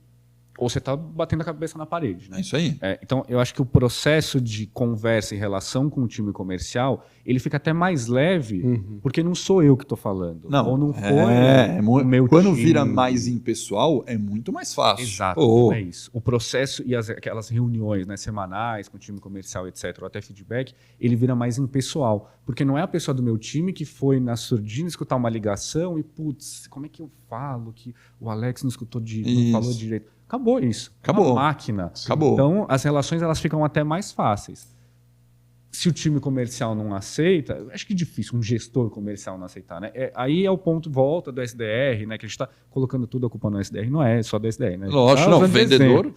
ou você está batendo a cabeça na parede. Né? É isso aí. Então, eu acho que o processo de conversa e relação com o time comercial, ele fica até mais leve, porque não sou eu que estou falando. Não, ou não foi o meu quando time. Vira mais impessoal, é muito mais fácil. Exato, é isso. O processo e aquelas reuniões, né, semanais com o time comercial, etc., ou até feedback, ele vira mais impessoal. Porque não é a pessoa do meu time que foi na surdina escutar uma ligação e, putz, como é que eu falo que o Alex não escutou não falou direito? Acabou isso. Acabou. Uma máquina. Acabou. Então, as relações elas ficam até mais fáceis. Se o time comercial não aceita, acho que é difícil um gestor comercial não aceitar. Né? Aí é o ponto volta do SDR, né? Que a gente está colocando tudo a culpa no SDR. Não é só do SDR. Né? Lógico, não. Vendedor.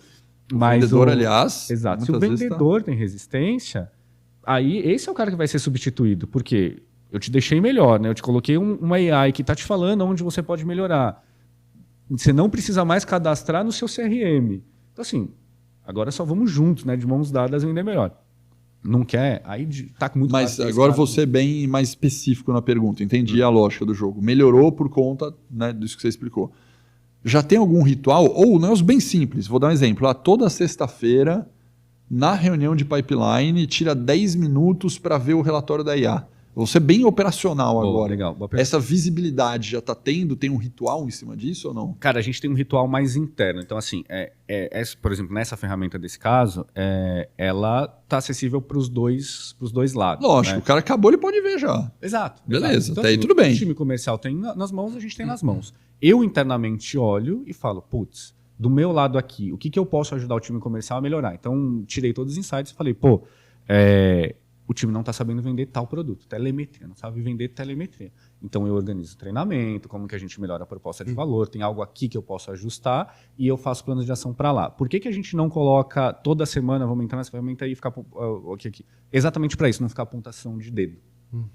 Vendedor, aliás. Exato. Se o vendedor tem resistência, aí esse é o cara que vai ser substituído. Por quê? Eu te deixei melhor, né? Eu te coloquei uma AI que está te falando onde você pode melhorar. Você não precisa mais cadastrar no seu CRM. Então, assim, agora só vamos juntos, né? De mãos dadas vender melhor. Não quer? Aí tá com muito mais. Mas agora vou ser bem mais específico na pergunta. Entendi a lógica do jogo. Melhorou por conta, né, disso que você explicou. Já tem algum ritual? Ou não é os bem simples. Vou dar um exemplo. Toda sexta-feira, na reunião de pipeline, tira 10 minutos para ver o relatório da IA. Vou ser bem operacional agora. Legal. Essa visibilidade já está tendo? Tem um ritual em cima disso ou não? Cara, a gente tem um ritual mais interno. Então, assim, por exemplo, nessa ferramenta desse caso, ela está acessível para os dois lados. Lógico, né? O cara acabou, ele pode ver já. Exato. Beleza, então, até aí assim, tudo bem. O time comercial tem nas mãos, a gente tem nas mãos. Eu internamente olho e falo, putz, do meu lado aqui, o que eu posso ajudar o time comercial a melhorar? Então, tirei todos os insights e falei, o time não está sabendo vender tal produto, telemetria, não sabe vender telemetria. Então eu organizo treinamento, como que a gente melhora a proposta de valor, tem algo aqui que eu posso ajustar e eu faço planos de ação para lá. Por que a gente não coloca toda semana, vamos entrar nessa ferramenta e ficar aqui? Exatamente para isso, não ficar apontação de dedo.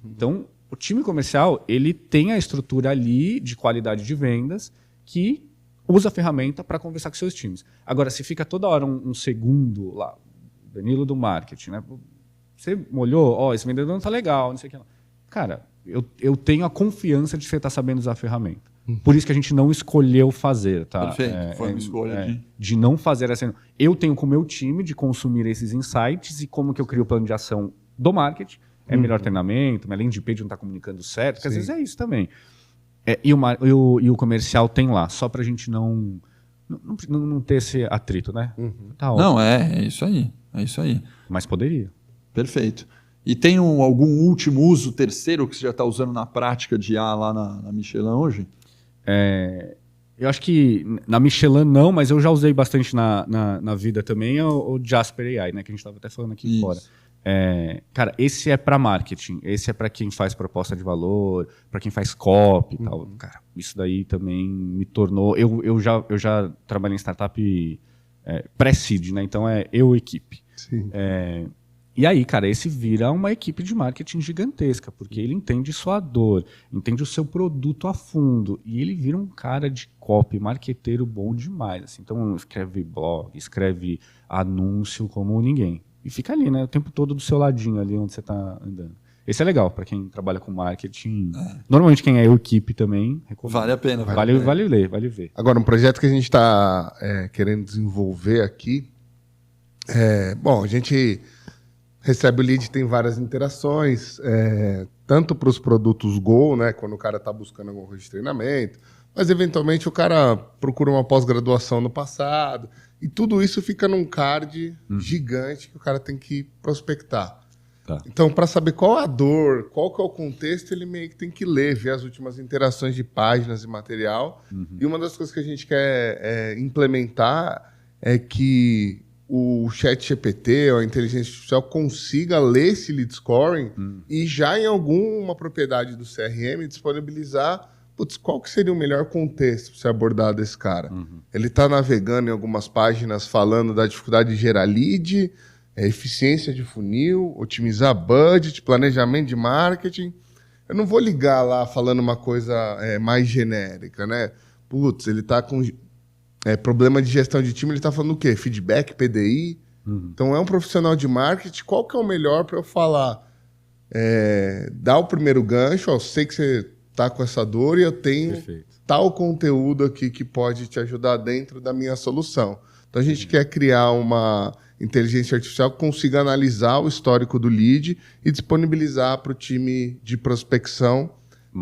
Então o time comercial, ele tem a estrutura ali de qualidade de vendas que usa a ferramenta para conversar com seus times. Agora, se fica toda hora um segundo lá, Danilo do marketing, né? Você molhou, esse vendedor não tá legal, não sei o que lá. Cara, eu tenho a confiança de você estar sabendo usar a ferramenta. Por isso que a gente não escolheu fazer, tá? Perfeito, foi uma escolha de não fazer essa. Eu tenho com o meu time de consumir esses insights e como que eu crio o plano de ação do marketing. É melhor treinamento, minha landing page não está comunicando certo, porque às vezes é isso também. E o comercial tem lá, só para a gente não ter esse atrito, né? Tá ótimo. Não, é isso aí. É isso aí. Mas poderia. Perfeito. E tem algum último uso terceiro que você já está usando na prática de IA lá na Michelin hoje? Eu acho que na Michelin não, mas eu já usei bastante na vida também o Jasper AI, né, que a gente estava até falando aqui fora. Cara, esse é para marketing, esse é para quem faz proposta de valor, para quem faz copy e tal. Cara, isso daí também me tornou... Eu já trabalhei em startup pré-seed, né, então equipe. Sim. E aí, cara, esse vira uma equipe de marketing gigantesca, porque ele entende sua dor, entende o seu produto a fundo, e ele vira um cara de copy, marqueteiro bom demais. Assim. Então, escreve blog, escreve anúncio como ninguém. E fica ali, né, o tempo todo do seu ladinho, ali onde você está andando. Esse é legal para quem trabalha com marketing. Normalmente, quem é equipe também, recomendo. Vale a pena. Vale ver. Agora, um projeto que a gente está querendo desenvolver aqui, bom, a gente... recebe o lead, tem várias interações, tanto para os produtos Go, né, quando o cara está buscando alguma coisa de treinamento, mas eventualmente o cara procura uma pós-graduação no passado, e tudo isso fica num card gigante que o cara tem que prospectar. Tá. Então, para saber qual é a dor, qual que é o contexto, ele meio que tem que ler, ver as últimas interações de páginas e material. E uma das coisas que a gente quer implementar é que o ChatGPT, ou a inteligência artificial, consiga ler esse lead scoring e já em alguma propriedade do CRM disponibilizar qual que seria o melhor contexto para você abordar desse cara. Ele está navegando em algumas páginas falando da dificuldade de gerar lead, eficiência de funil, otimizar budget, planejamento de marketing. Eu não vou ligar lá falando uma coisa mais genérica, né? Ele está com... problema de gestão de time, ele está falando o quê? Feedback, PDI. Então, é um profissional de marketing. Qual que é o melhor para eu falar? Dar o primeiro gancho. Eu sei que você está com essa dor e eu tenho tal conteúdo aqui que pode te ajudar dentro da minha solução. Então a gente quer criar uma inteligência artificial que consiga analisar o histórico do lead e disponibilizar para o time de prospecção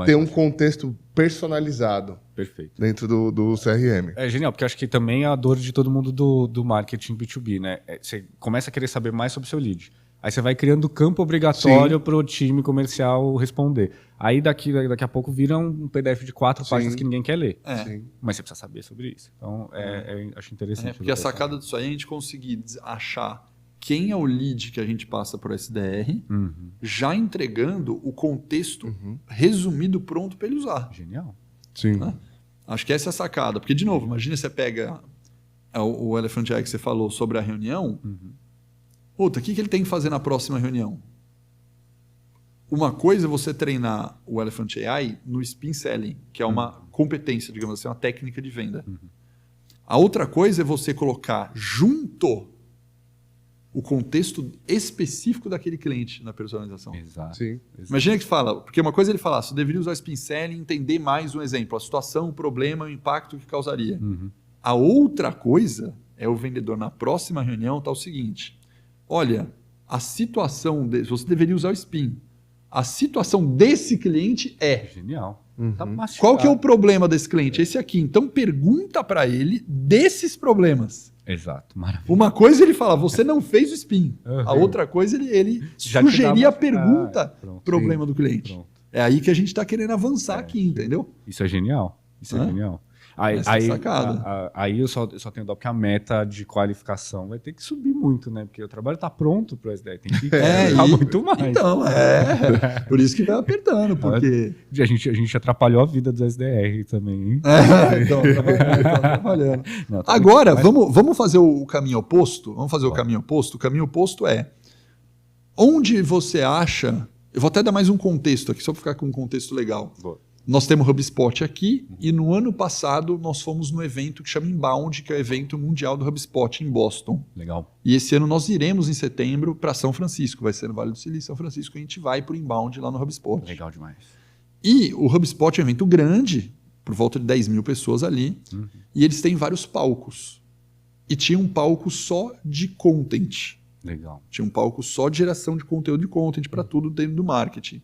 ter um contexto personalizado. Perfeito. Dentro do CRM. É genial, porque eu acho que também é a dor de todo mundo do marketing B2B, né? Você começa a querer saber mais sobre o seu lead. Aí você vai criando campo obrigatório para o time comercial responder. Aí daqui a pouco vira um PDF de 4 páginas que ninguém quer ler. Mas você precisa saber sobre isso. Então, acho interessante. Porque a sacada disso aí é a gente conseguir achar quem é o lead que a gente passa por SDR, já entregando o contexto resumido pronto para ele usar. Genial. Sim. Né? Acho que essa é a sacada. Porque, de novo, imagina você pega o Elephant AI que você falou sobre a reunião. Puta, o que ele tem que fazer na próxima reunião? Uma coisa é você treinar o Elephant AI no spin selling, que é uma competência, digamos assim, uma técnica de venda. A outra coisa é você colocar junto o contexto específico daquele cliente na personalização. Exato. Sim. Imagina que fala, porque uma coisa ele fala, você deveria usar o spin selling e entender mais um exemplo, a situação, o problema, o impacto que causaria. A outra coisa é o vendedor na próxima reunião tá o seguinte: olha, a situação, você deveria usar o spin. A situação desse cliente é... Genial. Tá qual que é o problema desse cliente? Esse aqui. Então pergunta para ele desses problemas. Exato, maravilha. Uma coisa ele fala, você não fez o spin. A outra coisa ele sugeria a pergunta, problema do cliente. Pronto. É aí que a gente está querendo avançar aqui, entendeu? Isso é genial. Isso é genial. Aí eu só tenho dó porque a meta de qualificação vai ter que subir muito, né? Porque o trabalho está pronto para o SDR, tem que muito mais. Então, por isso que vai apertando, porque... A gente atrapalhou a vida dos SDR também, hein? Então, atrapalhando. Não, agora, vamos fazer o caminho oposto? Vamos fazer o caminho oposto? O caminho oposto é onde você acha... Eu vou até dar mais um contexto aqui, só para ficar com um contexto legal. Boa. Nós temos o HubSpot aqui e no ano passado nós fomos no evento que chama Inbound, que é o evento mundial do HubSpot em Boston. Legal. E esse ano nós iremos em setembro para São Francisco, vai ser no Vale do Silício, São Francisco, a gente vai para o Inbound lá no HubSpot. Legal demais. E o HubSpot é um evento grande, por volta de 10 mil pessoas ali, e eles têm vários palcos. E tinha um palco só de content. Legal. Tinha um palco só de geração de conteúdo de content para tudo dentro do marketing.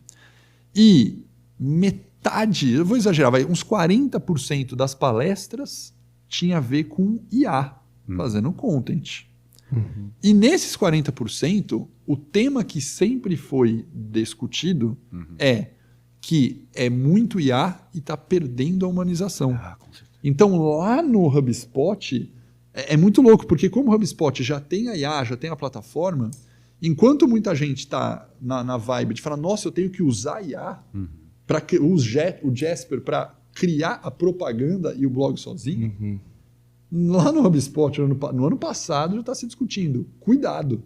E metade, eu vou exagerar, uns 40% das palestras tinha a ver com IA, fazendo content. E nesses 40%, o tema que sempre foi discutido é que é muito IA e está perdendo a humanização. Então, lá no HubSpot, é muito louco, porque como o HubSpot já tem a IA, já tem a plataforma, enquanto muita gente está na vibe de falar, nossa, eu tenho que usar a IA, para o Jasper para criar a propaganda e o blog sozinho, lá no HubSpot, no ano passado, já está se discutindo. Cuidado,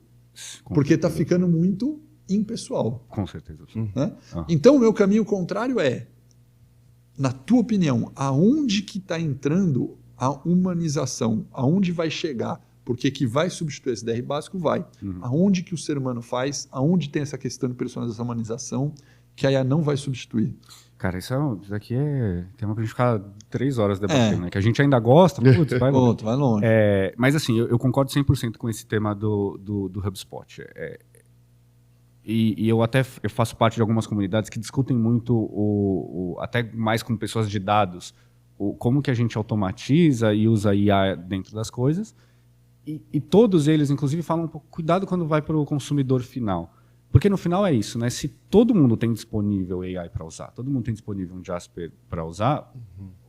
porque está ficando muito impessoal. Com certeza. Né? Então, o meu caminho contrário é, na tua opinião, aonde que está entrando a humanização? Aonde vai chegar? Porque que vai substituir o SDR básico? Vai. Aonde que o ser humano faz? Aonde tem essa questão de personalização, humanização, que a IA não vai substituir? Cara, isso aqui é tema pra gente ficar 3 horas debatendo, né? Que a gente ainda gosta, putz, vai longe. Vai longe. Mas assim, eu concordo 100% com esse tema do HubSpot. E eu faço parte de algumas comunidades que discutem muito, até mais com pessoas de dados, como que a gente automatiza e usa IA dentro das coisas. E todos eles, inclusive, falam um pouco, cuidado quando vai para o consumidor final. Porque no final é isso, né? Se todo mundo tem disponível AI para usar, todo mundo tem disponível um Jasper para usar,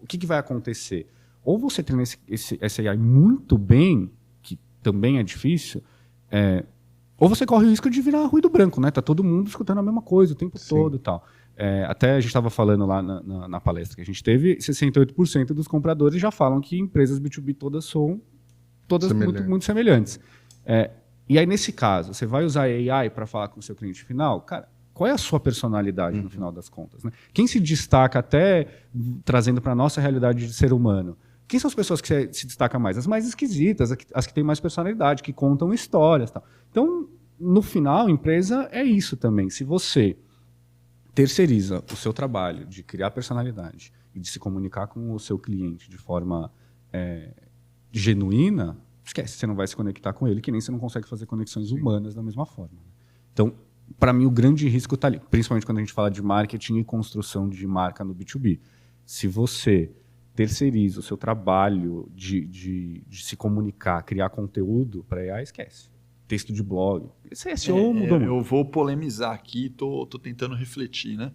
o que vai acontecer? Ou você treina esse AI muito bem, que também é difícil, ou você corre o risco de virar ruído branco, né? Tá todo mundo escutando a mesma coisa o tempo todo e tal. Até a gente estava falando lá na palestra que a gente teve, 68% dos compradores já falam que empresas B2B todas são muito semelhantes. E aí, nesse caso, você vai usar AI para falar com o seu cliente final? Cara, qual é a sua personalidade no final das contas? Né? Quem se destaca, até trazendo para a nossa realidade de ser humano? Quem são as pessoas que se destacam mais? As mais esquisitas, as que têm mais personalidade, que contam histórias. Tal. Então, no final, a empresa é isso também. Se você terceiriza o seu trabalho de criar personalidade e de se comunicar com o seu cliente de forma genuína, esquece, você não vai se conectar com ele, que nem você não consegue fazer conexões humanas da mesma forma. Então, para mim, o grande risco está ali, principalmente quando a gente fala de marketing e construção de marca no B2B. Se você terceiriza o seu trabalho de se comunicar, criar conteúdo para IA, esquece. Texto de blog. Esse SEO mudou muito. Eu vou polemizar aqui, tô tentando refletir, né?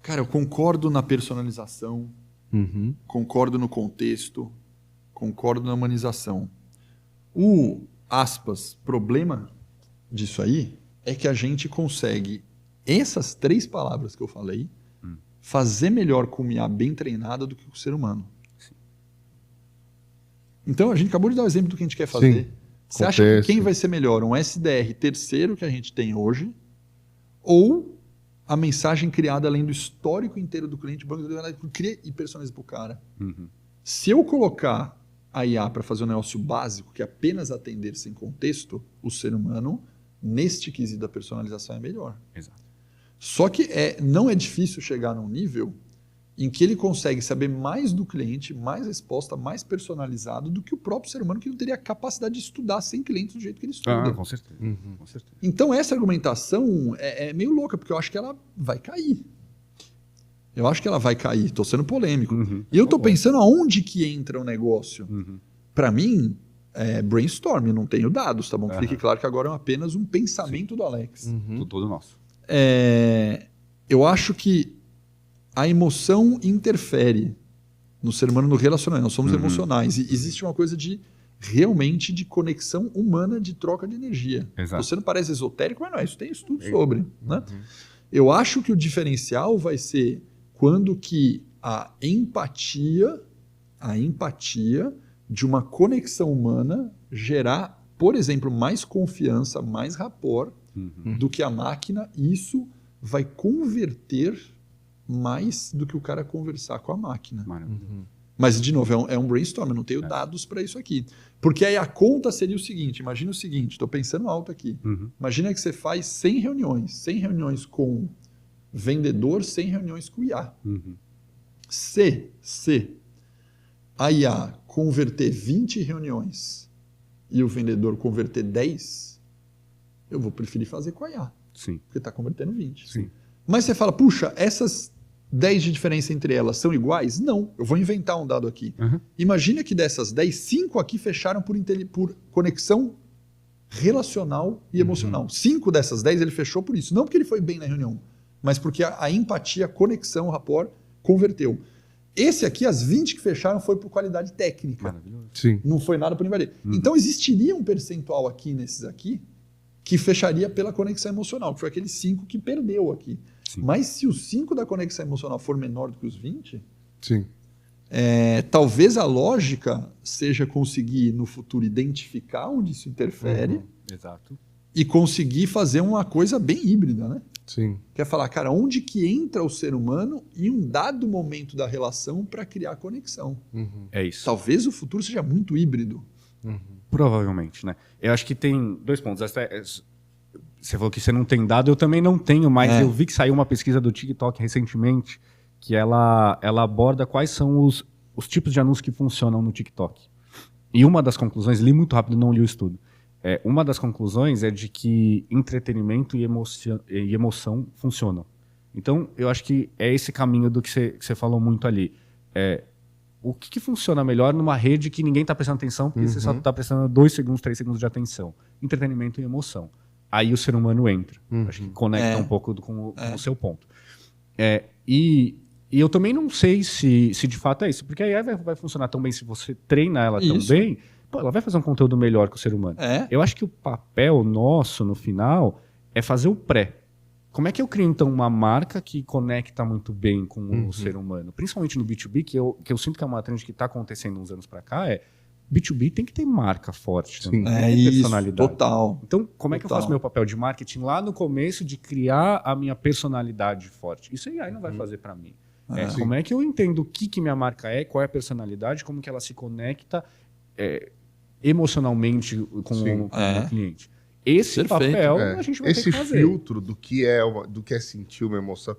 Cara, eu concordo na personalização, concordo no contexto, concordo na humanização. O, aspas, problema disso aí é que a gente consegue, essas 3 palavras que eu falei, fazer melhor com IA bem treinada do que com o ser humano. Sim. Então, a gente acabou de dar o exemplo do que a gente quer fazer. Sim. Você acha que quem vai ser melhor? Um SDR terceiro que a gente tem hoje ou a mensagem criada além do histórico inteiro do cliente, banco de dados, cria e personaliza para o cara? Se eu colocar a IA para fazer um negócio básico, que é apenas atender sem contexto, o ser humano, neste quesito da personalização, é melhor. Exato. Só que não é difícil chegar num nível em que ele consegue saber mais do cliente, mais resposta, mais personalizado do que o próprio ser humano, que não teria a capacidade de estudar sem clientes do jeito que ele estuda. Com certeza. Com certeza. Então essa argumentação é meio louca, porque eu acho que ela vai cair. Eu acho que ela vai cair, estou sendo polêmico. E eu estou pensando aonde que entra o negócio. Para mim, brainstorm, não tenho dados, tá bom? Fique claro que agora é apenas um pensamento do Alex. Todo nosso. Eu acho que a emoção interfere no ser humano, no relacionamento. Nós somos emocionais. E existe uma coisa realmente de conexão humana, de troca de energia. Exato. Você não parece esotérico, mas não é. Isso tem estudo sobre. Né? Eu acho que o diferencial vai ser quando que a empatia de uma conexão humana gerar, por exemplo, mais confiança, mais rapport do que a máquina. E isso vai converter mais do que o cara conversar com a máquina. Mas, de novo, é um brainstorm, eu não tenho dados para isso aqui. Porque aí a conta seria o seguinte, imagina o seguinte, estou pensando alto aqui. Imagina que você faz 100 reuniões com vendedor, 100 reuniões com IA. Se a IA converter 20 reuniões e o vendedor converter 10, eu vou preferir fazer com a IA. Sim. Porque está convertendo 20. Sim. Mas você fala, puxa, essas 10 de diferença entre elas são iguais? Não, eu vou inventar um dado aqui. Imagina que dessas 10, 5 aqui fecharam por conexão relacional e emocional. 5 dessas 10 ele fechou por isso. Não porque ele foi bem na reunião, mas porque a empatia, a conexão, o rapport converteu. Esse aqui, as 20 que fecharam, foi por qualidade técnica. Maravilhoso. Sim. Não foi nada por invadir. Então existiria um percentual aqui nesses aqui que fecharia pela conexão emocional, que foi aqueles 5 que perdeu aqui. Sim. Mas se os 5 da conexão emocional for menor do que os 20, sim. Talvez a lógica seja conseguir, no futuro, identificar onde isso interfere Exato. E conseguir fazer uma coisa bem híbrida, né? Sim. Quer falar, cara, onde que entra o ser humano em um dado momento da relação para criar conexão. É isso. Talvez o futuro seja muito híbrido. Provavelmente, né? Eu acho que tem 2 pontos. Você falou que você não tem dado, eu também não tenho, mas eu vi que saiu uma pesquisa do TikTok recentemente que ela aborda quais são os tipos de anúncios que funcionam no TikTok. E uma das conclusões, li muito rápido, não li o estudo, uma das conclusões é de que entretenimento e emoção funcionam. Então, eu acho que é esse caminho do que você falou muito ali. O que funciona melhor numa rede que ninguém está prestando atenção, porque você só está prestando 2 segundos, 3 segundos de atenção? Entretenimento e emoção. Aí o ser humano entra. Acho que conecta um pouco com o seu ponto. E eu também não sei se de fato é isso, porque a AI vai funcionar tão bem se você treina ela tão bem, ela vai fazer um conteúdo melhor que o ser humano. Eu acho que o papel nosso, no final, é fazer o pré. Como é que eu crio, então, uma marca que conecta muito bem com o ser humano? Principalmente no B2B, que eu sinto que é uma trend que está acontecendo uns anos para cá, B2B tem que ter marca forte. Sim. Personalidade. Total. Então, como é que eu faço meu papel de marketing lá no começo de criar a minha personalidade forte? Isso a AI não vai fazer para mim. Como é que eu entendo o que minha marca é, qual é a personalidade, como que ela se conecta emocionalmente com o cliente. Esse papel a gente vai ter que fazer. Esse filtro do que é sentir uma emoção.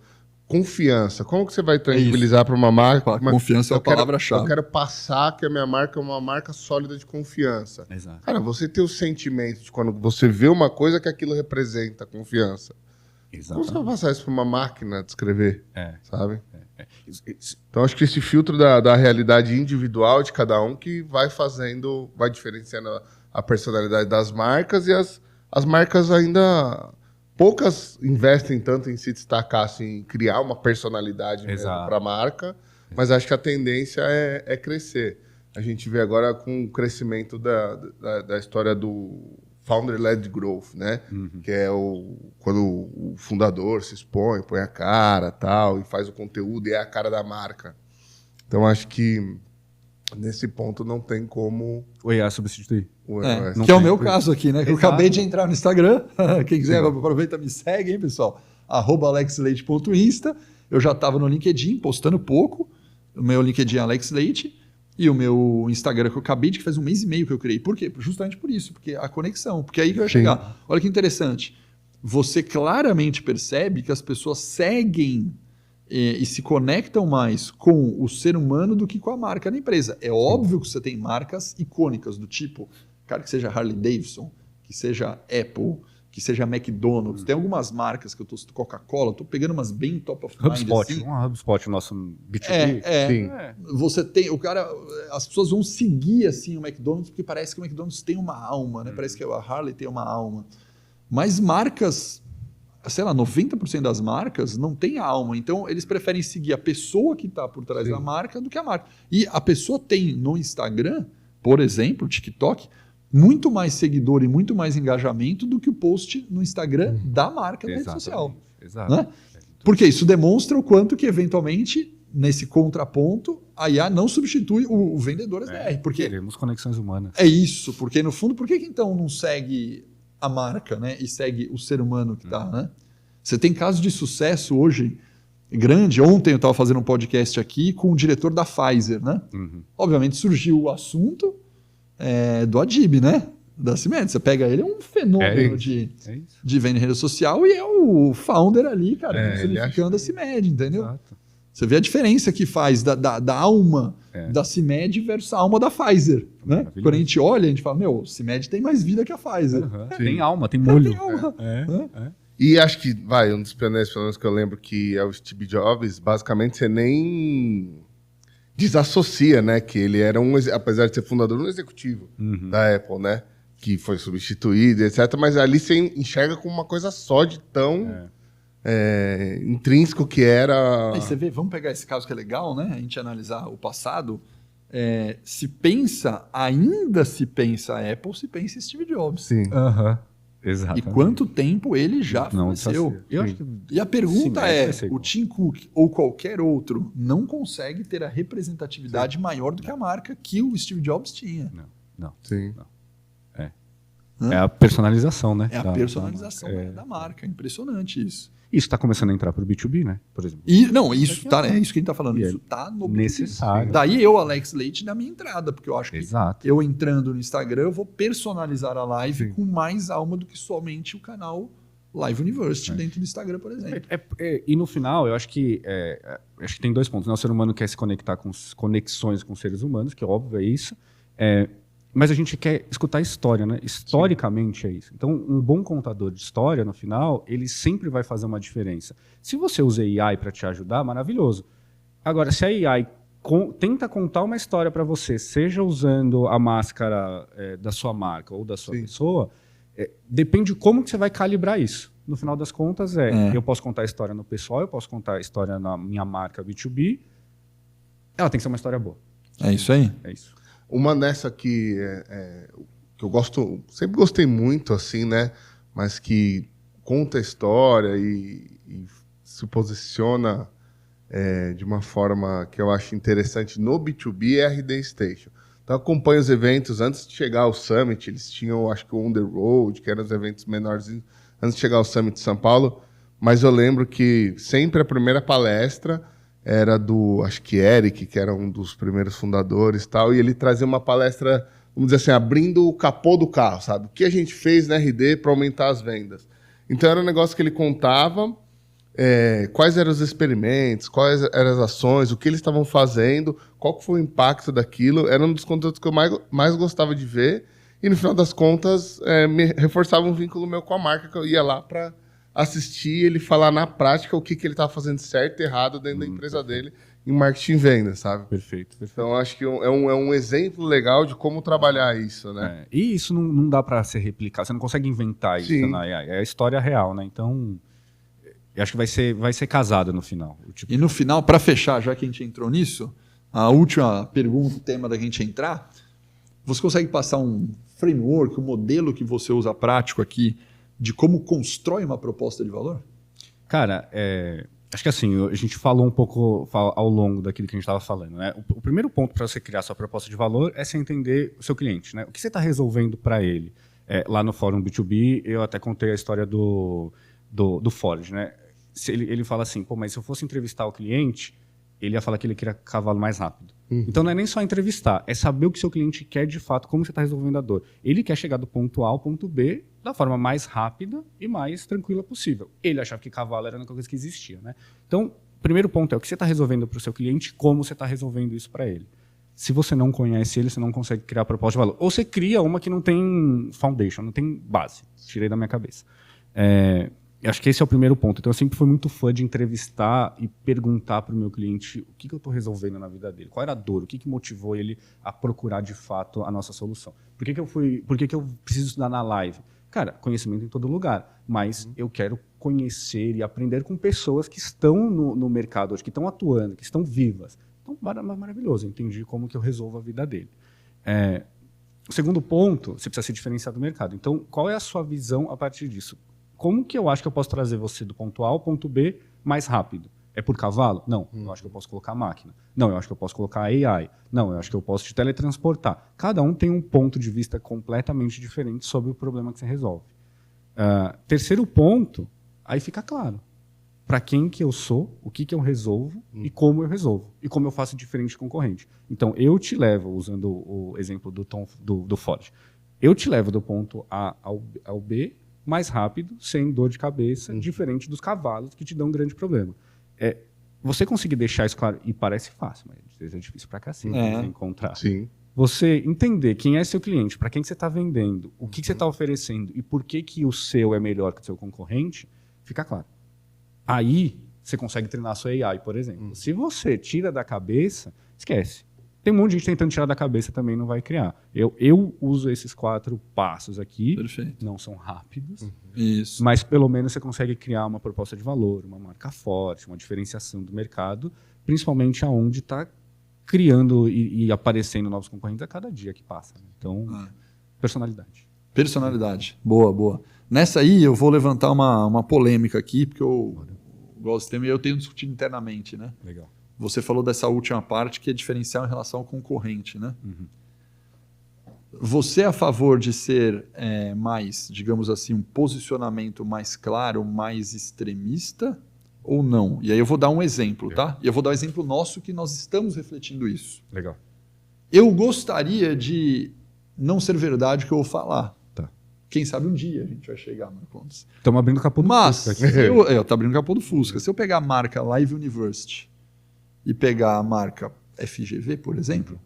confiança. Como que você vai tangibilizar para uma marca? Confiança é a palavra-chave. Eu quero passar que a minha marca é uma marca sólida de confiança. Exato. Cara, você tem o sentimento de quando você vê uma coisa que aquilo representa confiança. Exatamente. Como você vai passar isso para uma máquina de escrever? Sabe? Então, acho que esse filtro da realidade individual de cada um que vai diferenciando a personalidade das marcas, e as marcas ainda... Poucas investem tanto em se destacar, assim, em criar uma personalidade para a marca, mas acho que a tendência é crescer. A gente vê agora com o crescimento da história do Founder-led Growth, né? Que é quando o fundador se expõe, põe a cara tal, e faz o conteúdo e é a cara da marca. Então, acho que nesse ponto não tem como... O IA substituir. Que é o meu caso aqui, né? Que eu acabei de entrar no Instagram. Quem quiser, aproveita, me segue, hein, pessoal? @alexleite.insta. Eu já estava no LinkedIn, postando pouco. O meu LinkedIn é Alex Leite. E o meu Instagram, que eu acabei de... Faz 1 mês e meio que eu criei. Por quê? Justamente por isso. Porque a conexão. Porque é aí que eu ia chegar. Olha que interessante. Você claramente percebe que as pessoas seguem e se conectam mais com o ser humano do que com a marca da empresa. É óbvio que você tem marcas icônicas do tipo, cara, que seja Harley Davidson, que seja Apple, que seja McDonald's. Tem algumas marcas que eu estou Coca-Cola, estou pegando umas bem top of mind. HubSpot, assim. HubSpot, o nosso B2B. Sim. Você tem, as pessoas vão seguir assim o McDonald's porque parece que o McDonald's tem uma alma, né? Parece que a Harley tem uma alma. Mas marcas, sei lá, 90% das marcas não tem alma. Então, eles preferem seguir a pessoa que está por trás da marca do que a marca. E a pessoa tem no Instagram, por exemplo, TikTok, muito mais seguidor e muito mais engajamento do que o post no Instagram da marca da rede social. Exato. Né? Porque isso demonstra o quanto que, eventualmente, nesse contraponto, a IA não substitui o vendedor SDR. Porque queremos conexões humanas. É isso. Porque, no fundo, por que então não segue a marca, né? E segue o ser humano que está, né? Você tem casos de sucesso hoje grande. Ontem eu estava fazendo um podcast aqui com o diretor da Pfizer, né? Obviamente surgiu o assunto do Adib, né? Da CIMED. Você pega ele, é um fenômeno de venda em rede social e é o founder ali, cara, personificando a CIMED, entendeu? Exato. Você vê a diferença que faz da alma da CIMED versus a alma da Pfizer. Né? Quando a gente olha, a gente fala, meu, CIMED tem mais vida que a Pfizer. Tem alma, tem molho. Tem alma. E acho que, um dos pioneiros que eu lembro que é o Steve Jobs, basicamente você nem desassocia, né? Que ele era apesar de ser fundador, um executivo da Apple, né? Que foi substituído, etc. Mas ali você enxerga como uma coisa só de tão intrínseco que era... Aí você vê, vamos pegar esse caso que é legal, né? A gente analisar o passado. Ainda se pensa Apple, se pensa Steve Jobs. Sim. Exato. E quanto tempo ele já faleceu. E a pergunta o Tim Cook ou qualquer outro não consegue ter a representatividade maior do que a marca que o Steve Jobs tinha. Não. Sim. É a personalização, né? É a personalização da marca. É impressionante isso. Isso está começando a entrar para o B2B, né? Por exemplo. É isso que a gente está falando. Isso está no necessário. B2B. Daí eu, Alex Leite, na minha entrada, porque eu acho que eu entrando no Instagram, eu vou personalizar a live com mais alma do que somente o canal Live University dentro do Instagram, por exemplo. E no final, eu acho que tem 2 pontos. Né? O ser humano quer se conectar com conexões com seres humanos, que óbvio é isso. Mas a gente quer escutar a história, né? Historicamente é isso. Então, um bom contador de história, no final, ele sempre vai fazer uma diferença. Se você usa AI para te ajudar, maravilhoso. Agora, se a AI tenta contar uma história para você, seja usando a máscara da sua marca ou da sua pessoa, depende de como que você vai calibrar isso. No final das contas, eu posso contar a história no pessoal, eu posso contar a história na minha marca B2B. Ela tem que ser uma história boa. É isso aí. É isso. Uma dessa que eu sempre gostei muito, assim, né? Mas que conta a história e se posiciona de uma forma que eu acho interessante no B2B é a RD Station. Então, eu acompanho os eventos antes de chegar ao Summit. Eles tinham, acho que o On The Road, que eram os eventos menores antes de chegar ao Summit de São Paulo. Mas eu lembro que sempre a primeira palestra era do, acho que Eric, que era um dos primeiros fundadores e tal, e ele trazia uma palestra, vamos dizer assim, abrindo o capô do carro, sabe? O que a gente fez na RD para aumentar as vendas. Então era um negócio que ele contava quais eram os experimentos, quais eram as ações, o que eles estavam fazendo, qual foi o impacto daquilo. Era um dos conteúdos que eu mais gostava de ver. E no final das contas, me reforçava um vínculo meu com a marca, que eu ia lá para assistir ele falar na prática o que ele estava fazendo certo e errado dentro da empresa dele em marketing e venda, sabe? Perfeito. Então, acho que é um exemplo legal de como trabalhar isso, né? E isso não dá para ser replicado, você não consegue inventar isso na AI, é a história real, né? Então, eu acho que vai ser casado no final. E no final, para fechar, já que a gente entrou nisso, a última pergunta, o tema da gente entrar, você consegue passar um framework, um modelo que você usa prático aqui de como constrói uma proposta de valor? Cara, acho que assim, a gente falou um pouco ao longo daquilo que a gente estava falando, né? O primeiro ponto para você criar sua proposta de valor é você entender o seu cliente, né? O que você está resolvendo para ele? Lá no fórum B2B, eu até contei a história do Ford, né? Ele fala assim, pô, mas se eu fosse entrevistar o cliente, ele ia falar que ele queria cavalo mais rápido. Então não é nem só entrevistar, é saber o que seu cliente quer de fato, como você está resolvendo a dor. Ele quer chegar do ponto A ao ponto B da forma mais rápida e mais tranquila possível. Ele achava que cavalo era a única coisa que existia, né? Então, o primeiro ponto é o que você está resolvendo para o seu cliente, como você está resolvendo isso para ele. Se você não conhece ele, você não consegue criar a proposta de valor. Ou você cria uma que não tem foundation, não tem base. Tirei da minha cabeça. Eu acho que esse é o primeiro ponto. Então, eu sempre fui muito fã de entrevistar e perguntar para o meu cliente o que eu estou resolvendo na vida dele, qual era a dor, o que motivou ele a procurar de fato a nossa solução. Por que eu preciso estudar na live? Cara, conhecimento em todo lugar, mas eu quero conhecer e aprender com pessoas que estão no mercado hoje, que estão atuando, que estão vivas. Então, maravilhoso, entendi como que eu resolvo a vida dele. O segundo ponto, você precisa se diferenciar do mercado. Então, qual é a sua visão a partir disso? Como que eu acho que eu posso trazer você do ponto A ao ponto B mais rápido? É por cavalo? Não. Eu acho que eu posso colocar máquina. Não, eu acho que eu posso colocar AI. Não, eu acho que eu posso te teletransportar. Cada um tem um ponto de vista completamente diferente sobre o problema que você resolve. Terceiro ponto, aí fica claro. Para quem que eu sou, o que eu resolvo e como eu resolvo. E como eu faço diferente do concorrente. Então, eu te levo, usando o exemplo do Ford, eu te levo do ponto A ao B mais rápido, sem dor de cabeça, diferente dos cavalos que te dão um grande problema. Você conseguir deixar isso claro, e parece fácil, mas às vezes é difícil pra cacete você encontrar. Sim. Você entender quem é seu cliente, para quem que você está vendendo, o que você está oferecendo e por que o seu é melhor que o seu concorrente, fica claro. Aí você consegue treinar a sua AI, por exemplo. Se você tira da cabeça, esquece. Tem um monte de gente tentando tirar da cabeça também, não vai criar. Eu uso esses 4 passos aqui. Perfeito. Não são rápidos. Isso. Mas pelo menos você consegue criar uma proposta de valor, uma marca forte, uma diferenciação do mercado, principalmente aonde está criando e aparecendo novos concorrentes a cada dia que passa. Então, personalidade. Personalidade. Boa, boa. Nessa aí eu vou levantar uma polêmica aqui, porque eu gosto desse tema e eu tenho discutido internamente, né? Legal. Você falou dessa última parte que é diferencial em relação ao concorrente, né? Você é a favor de ser mais, digamos assim, um posicionamento mais claro, mais extremista ou não? E aí eu vou dar um exemplo, tá? E eu vou dar um exemplo nosso que nós estamos refletindo isso. Legal. Eu gostaria de não ser verdade o que eu vou falar. Tá. Quem sabe um dia a gente vai chegar, Marcondes. Estamos abrindo o capô do Fusca aqui. Eu tô abrindo o capô do Fusca. Se eu pegar a marca Live University e pegar a marca FGV, por exemplo,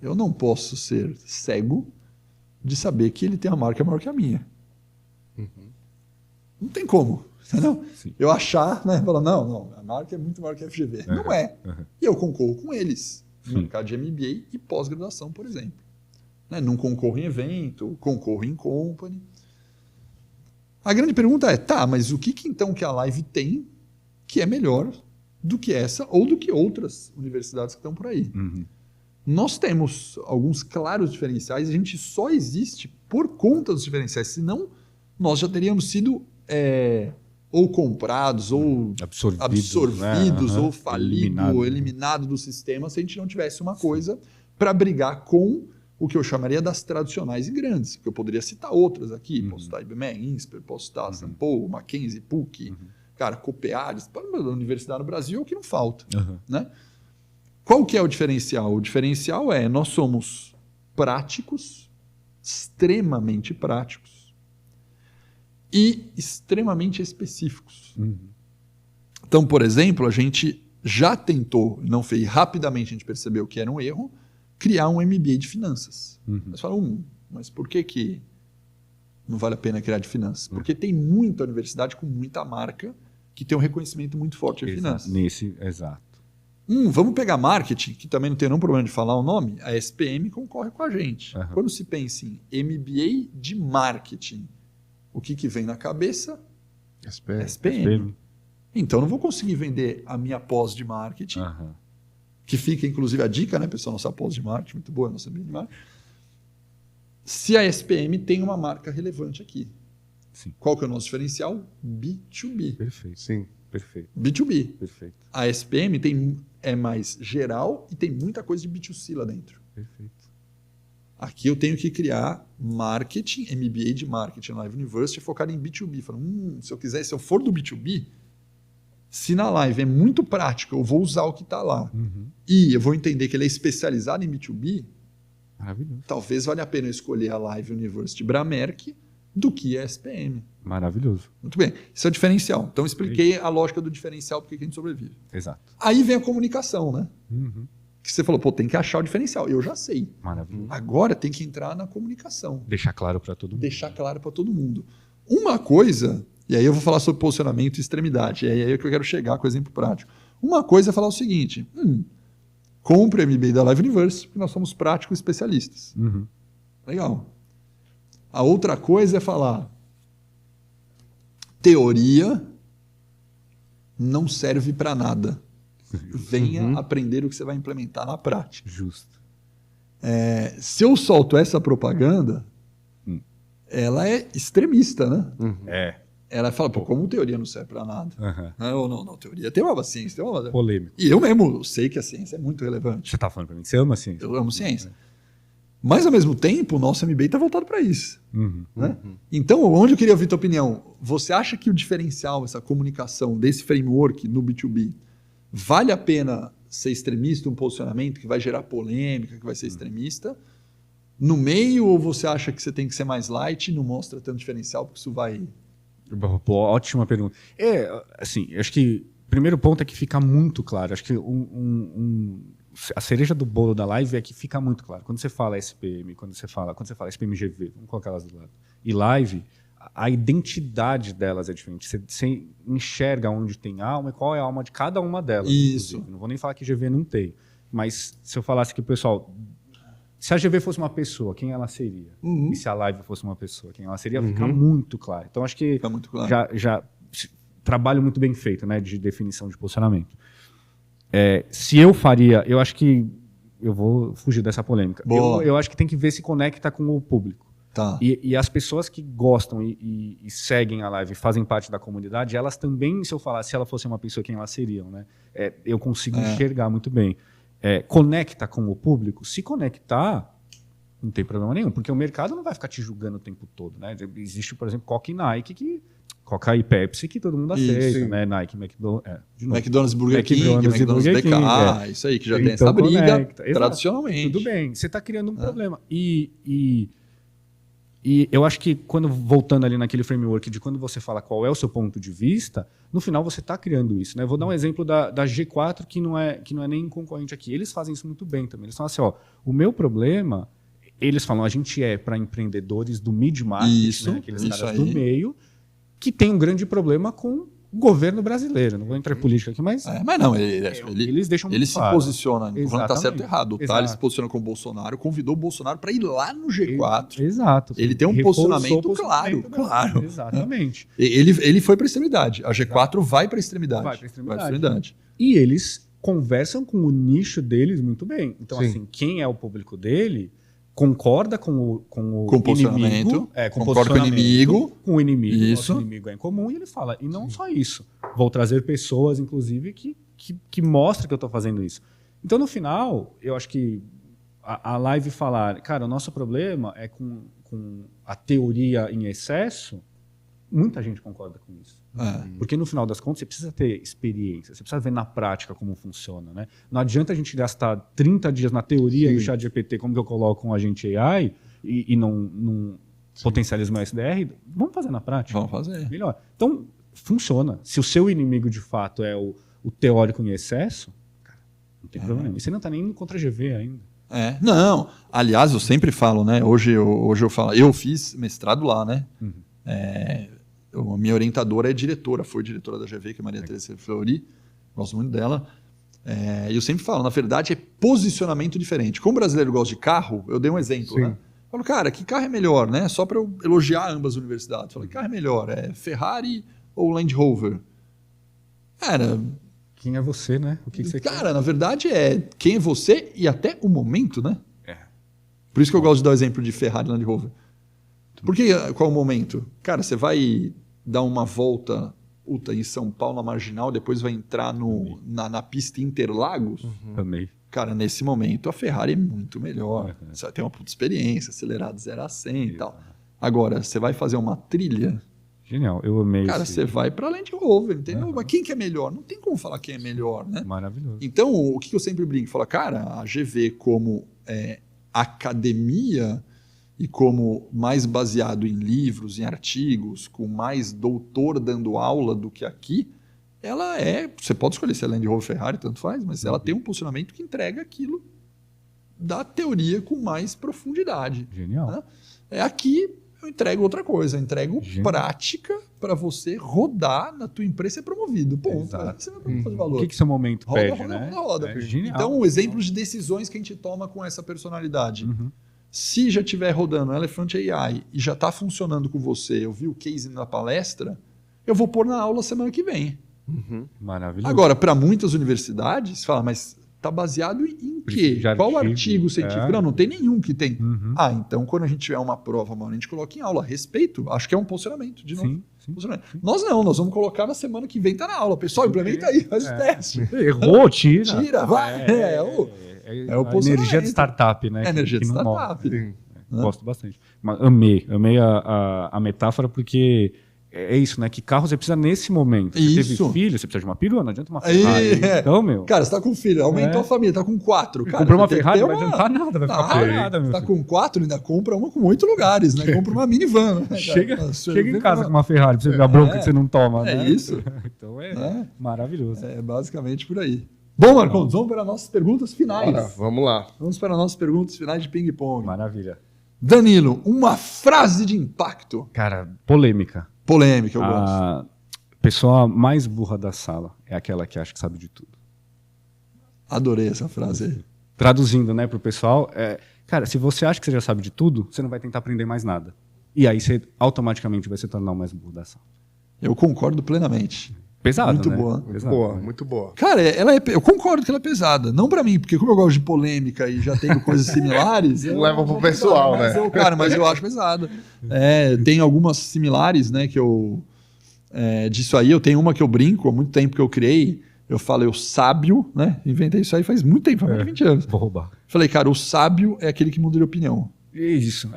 eu não posso ser cego de saber que ele tem uma marca maior que a minha. Não tem como. Entendeu? Eu achar, né? Falar, não, a marca é muito maior que a FGV. Não é. E eu concorro com eles no mercado de MBA e pós-graduação, por exemplo. Né? Não concorro em evento, concorro em company. A grande pergunta é, mas o que então que a Live tem que é melhor do que essa ou do que outras universidades que estão por aí? Nós temos alguns claros diferenciais e a gente só existe por conta dos diferenciais, senão nós já teríamos sido ou comprados, ou absorvidos ou falido, eliminado do sistema se a gente não tivesse uma coisa para brigar com o que eu chamaria das tradicionais e grandes, que eu poderia citar outras aqui, posso citar IBM, INSPER, posso citar Sampo, Mackenzie, PUC, cara, Copeares, a universidade no Brasil é o que não falta. Né? Qual que é o diferencial? O diferencial é, nós somos práticos, extremamente práticos e extremamente específicos. Então, por exemplo, a gente já tentou, não fez, rapidamente a gente percebeu que era um erro, criar um MBA de finanças. Mas falam, mas por que não vale a pena criar de finanças? Porque tem muita universidade com muita marca que tem um reconhecimento muito forte de finanças. Exato. Vamos pegar marketing, que também não tem nenhum problema de falar o nome, a SPM concorre com a gente. Quando se pensa em MBA de marketing, o que vem na cabeça? SPM. Então, não vou conseguir vender a minha pós de marketing, que fica, inclusive, a dica, né, pessoal? Nossa pós de marketing, muito boa, nossa MBA de marketing. Se a SPM tem uma marca relevante aqui. Sim. Qual que é o nosso diferencial? B2B. Perfeito. Sim, perfeito. B2B. Perfeito. A SPM é mais geral e tem muita coisa de B2C lá dentro. Perfeito. Aqui eu tenho que criar marketing, MBA de marketing na Live University, focado em B2B. Falando, se eu for do B2B, se na live é muito prático, eu vou usar o que está lá. E eu vou entender que ele é especializado em B2B, talvez valha a pena eu escolher a Live University Bramerc do que a SPM. Maravilhoso. Muito bem. Isso é o diferencial. Então, eu expliquei a lógica do diferencial, porque a gente sobrevive. Exato. Aí vem a comunicação, né? Que você falou, tem que achar o diferencial. Eu já sei. Maravilhoso. Agora tem que entrar na comunicação. Deixar claro para todo mundo. Deixar claro para todo mundo. Uma coisa, e aí eu vou falar sobre posicionamento e extremidade, e aí é que eu quero chegar com o exemplo prático. Uma coisa é falar o seguinte, compre o MBA da Live Universe, porque nós somos práticos especialistas. Legal. A outra coisa é falar, teoria não serve para nada. Venha aprender o que você vai implementar na prática. Justo. Se eu solto essa propaganda, ela é extremista, né? Ela fala, como teoria não serve para nada? Não, teoria tem uma ciência, tem uma... Polêmico. E eu mesmo sei que a ciência é muito relevante. Você está falando para mim, você ama a ciência? Eu amo ciência. Mas, ao mesmo tempo, o nosso MBA está voltado para isso. Né? Então, onde eu queria ouvir a tua opinião? Você acha que o diferencial, essa comunicação desse framework no B2B, vale a pena ser extremista, um posicionamento que vai gerar polêmica, que vai ser extremista, no meio, ou você acha que você tem que ser mais light e não mostra tanto diferencial, porque isso vai... Ótima pergunta. Assim, acho que o primeiro ponto é que fica muito claro. Acho que a cereja do bolo da live é que fica muito claro. Quando você fala SPM, quando você fala SPMGV, vamos colocar elas do lado, e live, a identidade delas é diferente. Você enxerga onde tem alma e qual é a alma de cada uma delas. Isso. Inclusive. Não vou nem falar que GV não tem. Mas se eu falasse que o pessoal... Se a GV fosse uma pessoa, quem ela seria? E se a live fosse uma pessoa, quem ela seria? Fica muito claro. Então, acho que já trabalho muito bem feito, né, de definição de posicionamento. Se eu faria... Eu acho que... Eu vou fugir dessa polêmica. Eu acho que tem que ver se conecta com o público. Tá. E as pessoas que gostam e seguem a live, fazem parte da comunidade, elas também, se eu falar, se ela fosse uma pessoa, quem elas seriam, né? Eu consigo enxergar muito bem. Conecta com o público? Se conectar, não tem problema nenhum, porque o mercado não vai ficar te julgando o tempo todo, né? Existe, por exemplo, Coca e Nike, Coca e Pepsi, que todo mundo aceita, né? Nike, McDonald's, Burger King, McDonald's BK, isso aí, que já tem essa briga tradicionalmente. Tudo bem, você está criando um problema. E eu acho que, voltando ali naquele framework de quando você fala qual é o seu ponto de vista, no final você está criando isso, né? Vou dar um exemplo da G4, que não é nem concorrente aqui. Eles fazem isso muito bem também. Eles falam assim, o meu problema... Eles falam, a gente para empreendedores do mid-market, né? Aqueles caras do meio, que tem um grande problema com o governo brasileiro. Não vou entrar em política aqui, mas... mas não, eles deixam muito claro. Ele se posiciona, não está certo ou errado. O Thales se posiciona com o Bolsonaro, convidou o Bolsonaro para ir lá no G4. Exato. Ele tem um posicionamento claro. Exatamente. Ele foi para a extremidade. A G4 vai para a extremidade. Vai para a extremidade. E eles conversam com o nicho deles muito bem. Então, assim, quem é o público dele... Concorda com o posicionamento, concorda com o inimigo. Com o inimigo, isso. Nosso inimigo é em comum, e ele fala, e não só isso. Vou trazer pessoas, inclusive, que mostram que eu estou fazendo isso. Então, no final, eu acho que a live falar, cara, o nosso problema é com a teoria em excesso, muita gente concorda com isso. Porque no final das contas você precisa ter experiência, você precisa ver na prática como funciona, né? Não adianta a gente gastar 30 dias na teoria do ChatGPT, como que eu coloco um agente AI e não potencializo meu SDR. Vamos fazer na prática. Vamos fazer. Melhor. Então, funciona. Se o seu inimigo, de fato, é o teórico em excesso, cara, não tem problema nenhum. E você não está nem indo contra a GV ainda. Não. Aliás, eu sempre falo, né? Hoje eu falo, eu fiz mestrado lá, né? A minha orientadora foi diretora da GV, que é Maria Teresa Fleury. Gosto muito dela. E eu sempre falo, na verdade, é posicionamento diferente. Como o brasileiro gosta de carro, eu dei um exemplo, né? Falo, cara, que carro é melhor, né? Só para eu elogiar ambas as universidades. Falo, que carro é melhor? É Ferrari ou Land Rover? Cara... Quem é você, né? O que você quer? Cara, na verdade é quem é você e até o momento, né? Por isso que eu gosto de dar o exemplo de Ferrari e Land Rover. Porque qual é o momento? Cara, você vai dar uma volta em São Paulo, na Marginal, depois vai entrar na pista Interlagos. Amei. Cara, nesse momento a Ferrari é muito melhor. Você vai ter uma puta experiência, acelerado 0 a 100 e tal. Agora, você vai fazer uma trilha... Genial, eu amei. Cara, você vai para Land Rover, entendeu? Mas quem que é melhor? Não tem como falar quem é melhor, né? Maravilhoso. Então, o que eu sempre brinco? Falo, cara, a GV como academia e como mais baseado em livros, em artigos, com mais doutor dando aula do que aqui, ela você pode escolher se é Land Rover, Ferrari, tanto faz, mas ela tem um posicionamento que entrega aquilo da teoria com mais profundidade. Genial. Né? Aqui eu entrego outra coisa, eu entrego prática para você rodar na tua empresa e ser promovido. Ponto. Você vai fazer valor. O que seu momento pede, roda, né? Roda. Genial. Então, exemplos de decisões que a gente toma com essa personalidade. Se já estiver rodando Elephant AI e já está funcionando com você, eu vi o case na palestra, eu vou pôr na aula semana que vem. Maravilhoso. Agora, para muitas universidades, fala, mas está baseado em quê? Qual artigo científico? Não tem nenhum que tem. Então quando a gente tiver uma prova, mano, a gente coloca em aula. Respeito, acho que é um posicionamento, de novo. Sim. Nós não, nós vamos colocar na semana que vem, tá na aula. Pessoal, implementa aí, faz o teste. Errou, tira. Tira, vai. É o energia de startup, né? Energia de startup. Gosto bastante. Mas amei a metáfora, porque é isso, né? Que carro você precisa nesse momento. Você teve filho, você precisa de uma perua, não adianta uma Ferrari. Então, meu... Cara, você tá com filho, aumentou a família, tá com 4. Cara, comprou uma Ferrari, não vai adiantar nada, vai ficar parada, meu filho. Tá com 4, ainda compra uma com 8 lugares, né? Compra uma minivan. Né, chega em casa com uma Ferrari pra você ver a bronca que você não toma, né? É isso. Então maravilhoso. É basicamente por aí. Bom, Marcos, vamos para nossas perguntas finais. Vamos lá. Vamos para nossas perguntas finais de ping-pong. Maravilha. Danilo, uma frase de impacto. Cara, polêmica. Polêmica, eu gosto. A pessoa mais burra da sala é aquela que acha que sabe de tudo. Adorei essa frase aí. Traduzindo, né, pro pessoal, cara, se você acha que você já sabe de tudo, você não vai tentar aprender mais nada. E aí você automaticamente vai se tornar o mais burro da sala. Eu concordo plenamente. Pesada, muito né? boa. Muito boa. Cara, eu concordo que ela é pesada. Não pra mim, porque como eu gosto de polêmica e já tenho coisas similares... Leva pro pessoal, né? Mas eu acho pesada. Tem algumas similares, né, que eu... disso aí, eu tenho uma que eu brinco, há muito tempo que eu criei. Eu falo, eu sábio, né? Inventei isso aí faz muito tempo, faz mais de 20 anos. Vou roubar. Falei, cara, o sábio é aquele que muda de opinião. Isso.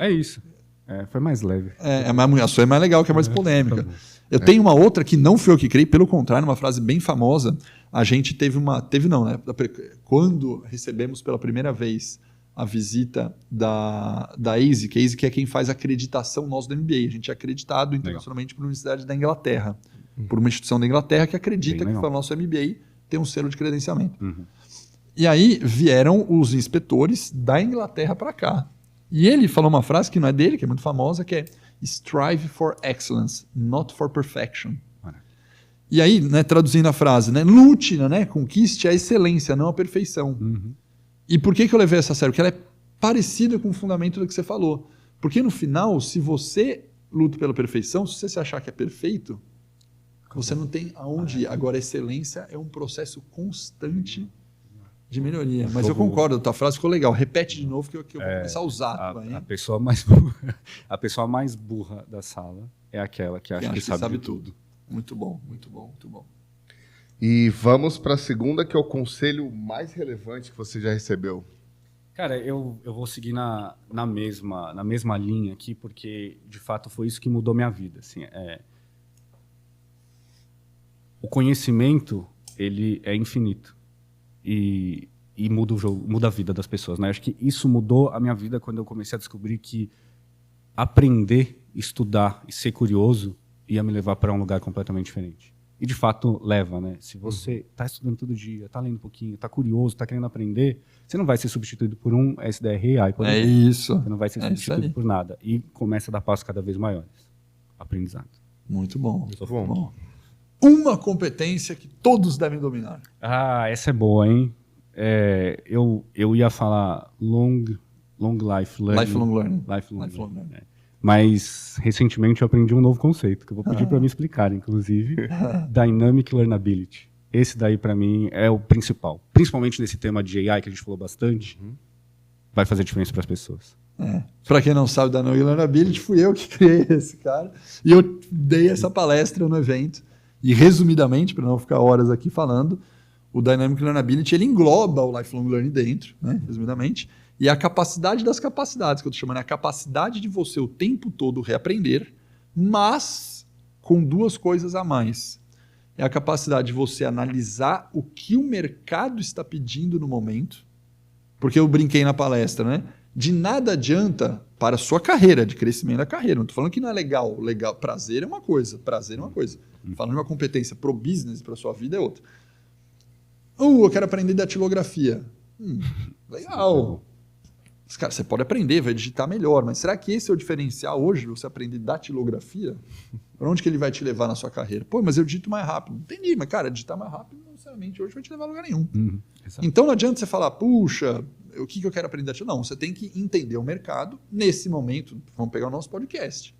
Foi mais leve. Mas a sua é mais legal, que é mais polêmica. Eu tenho uma outra que não foi eu que criei, pelo contrário, uma frase bem famosa. A gente teve né? Quando recebemos pela primeira vez a visita da ASIC, que a ASIC é quem faz a acreditação nosso do MBA. A gente é acreditado internacionalmente por uma universidade da Inglaterra, por uma instituição da Inglaterra que acredita que para o nosso MBA tem um selo de credenciamento. E aí vieram os inspetores da Inglaterra para cá. E ele falou uma frase que não é dele, que é muito famosa, que é "Strive for excellence, not for perfection". E aí, né, traduzindo a frase, né, lute, né, conquiste a excelência, não a perfeição. E por que eu levei essa a sério? Porque ela é parecida com o fundamento do que você falou. Porque no final, se você luta pela perfeição, se você se achar que é perfeito, você não tem aonde ir. Agora, a excelência é um processo constante de melhoria. Mas eu concordo, a tua frase ficou legal. Repete de novo que eu vou começar a usar. A pessoa mais burra da sala é aquela que acha que sabe tudo. Muito bom, muito bom, muito bom. E vamos para a segunda, que é o conselho mais relevante que você já recebeu. Cara, eu vou seguir na mesma linha aqui, porque de fato foi isso que mudou minha vida. Assim, o conhecimento, ele é infinito. E muda o jogo, muda a vida das pessoas, né? Acho que isso mudou a minha vida quando eu comecei a descobrir que aprender, estudar e ser curioso ia me levar para um lugar completamente diferente. E, de fato, leva, né? Se você está estudando todo dia, está lendo um pouquinho, está curioso, está querendo aprender, você não vai ser substituído por um SDR AI, por exemplo. Isso. Você não vai ser substituído por nada. E começa a dar passos cada vez maiores. Aprendizado. Muito bom. Muito bom. Uma competência que todos devem dominar. Essa é boa, hein? Eu ia falar long life learning. Lifelong learning. Lifelong learning. Mas, recentemente, eu aprendi um novo conceito, que eu vou pedir para me explicar, inclusive. Dynamic Learnability. Esse daí, para mim, é o principal. Principalmente nesse tema de AI, que a gente falou bastante, vai fazer diferença para as pessoas. Para quem não sabe, Dynamic Learnability, fui eu que criei esse cara. E eu dei essa palestra no evento. E, resumidamente, para não ficar horas aqui falando, o Dynamic Learnability ele engloba o Lifelong Learning dentro, né? Resumidamente. E a capacidade das capacidades, que eu estou chamando, é a capacidade de você o tempo todo reaprender, mas com duas coisas a mais. É a capacidade de você analisar o que o mercado está pedindo no momento, porque eu brinquei na palestra, né? De nada adianta para a sua carreira, de crescimento da carreira. Não estou falando que não é legal. Prazer é uma coisa. Falando de uma competência pro business, para a sua vida, é outra. Eu quero aprender datilografia. Legal. Cara, você pode aprender, vai digitar melhor, mas será que esse é o diferencial hoje, você aprender datilografia? Para onde que ele vai te levar na sua carreira? Pô, mas eu digito mais rápido. Entendi, mas cara, digitar mais rápido não necessariamente hoje vai te levar a lugar nenhum. Então não adianta você falar, puxa, o que eu quero aprender datilografia? Não, você tem que entender o mercado nesse momento. Vamos pegar o nosso podcast.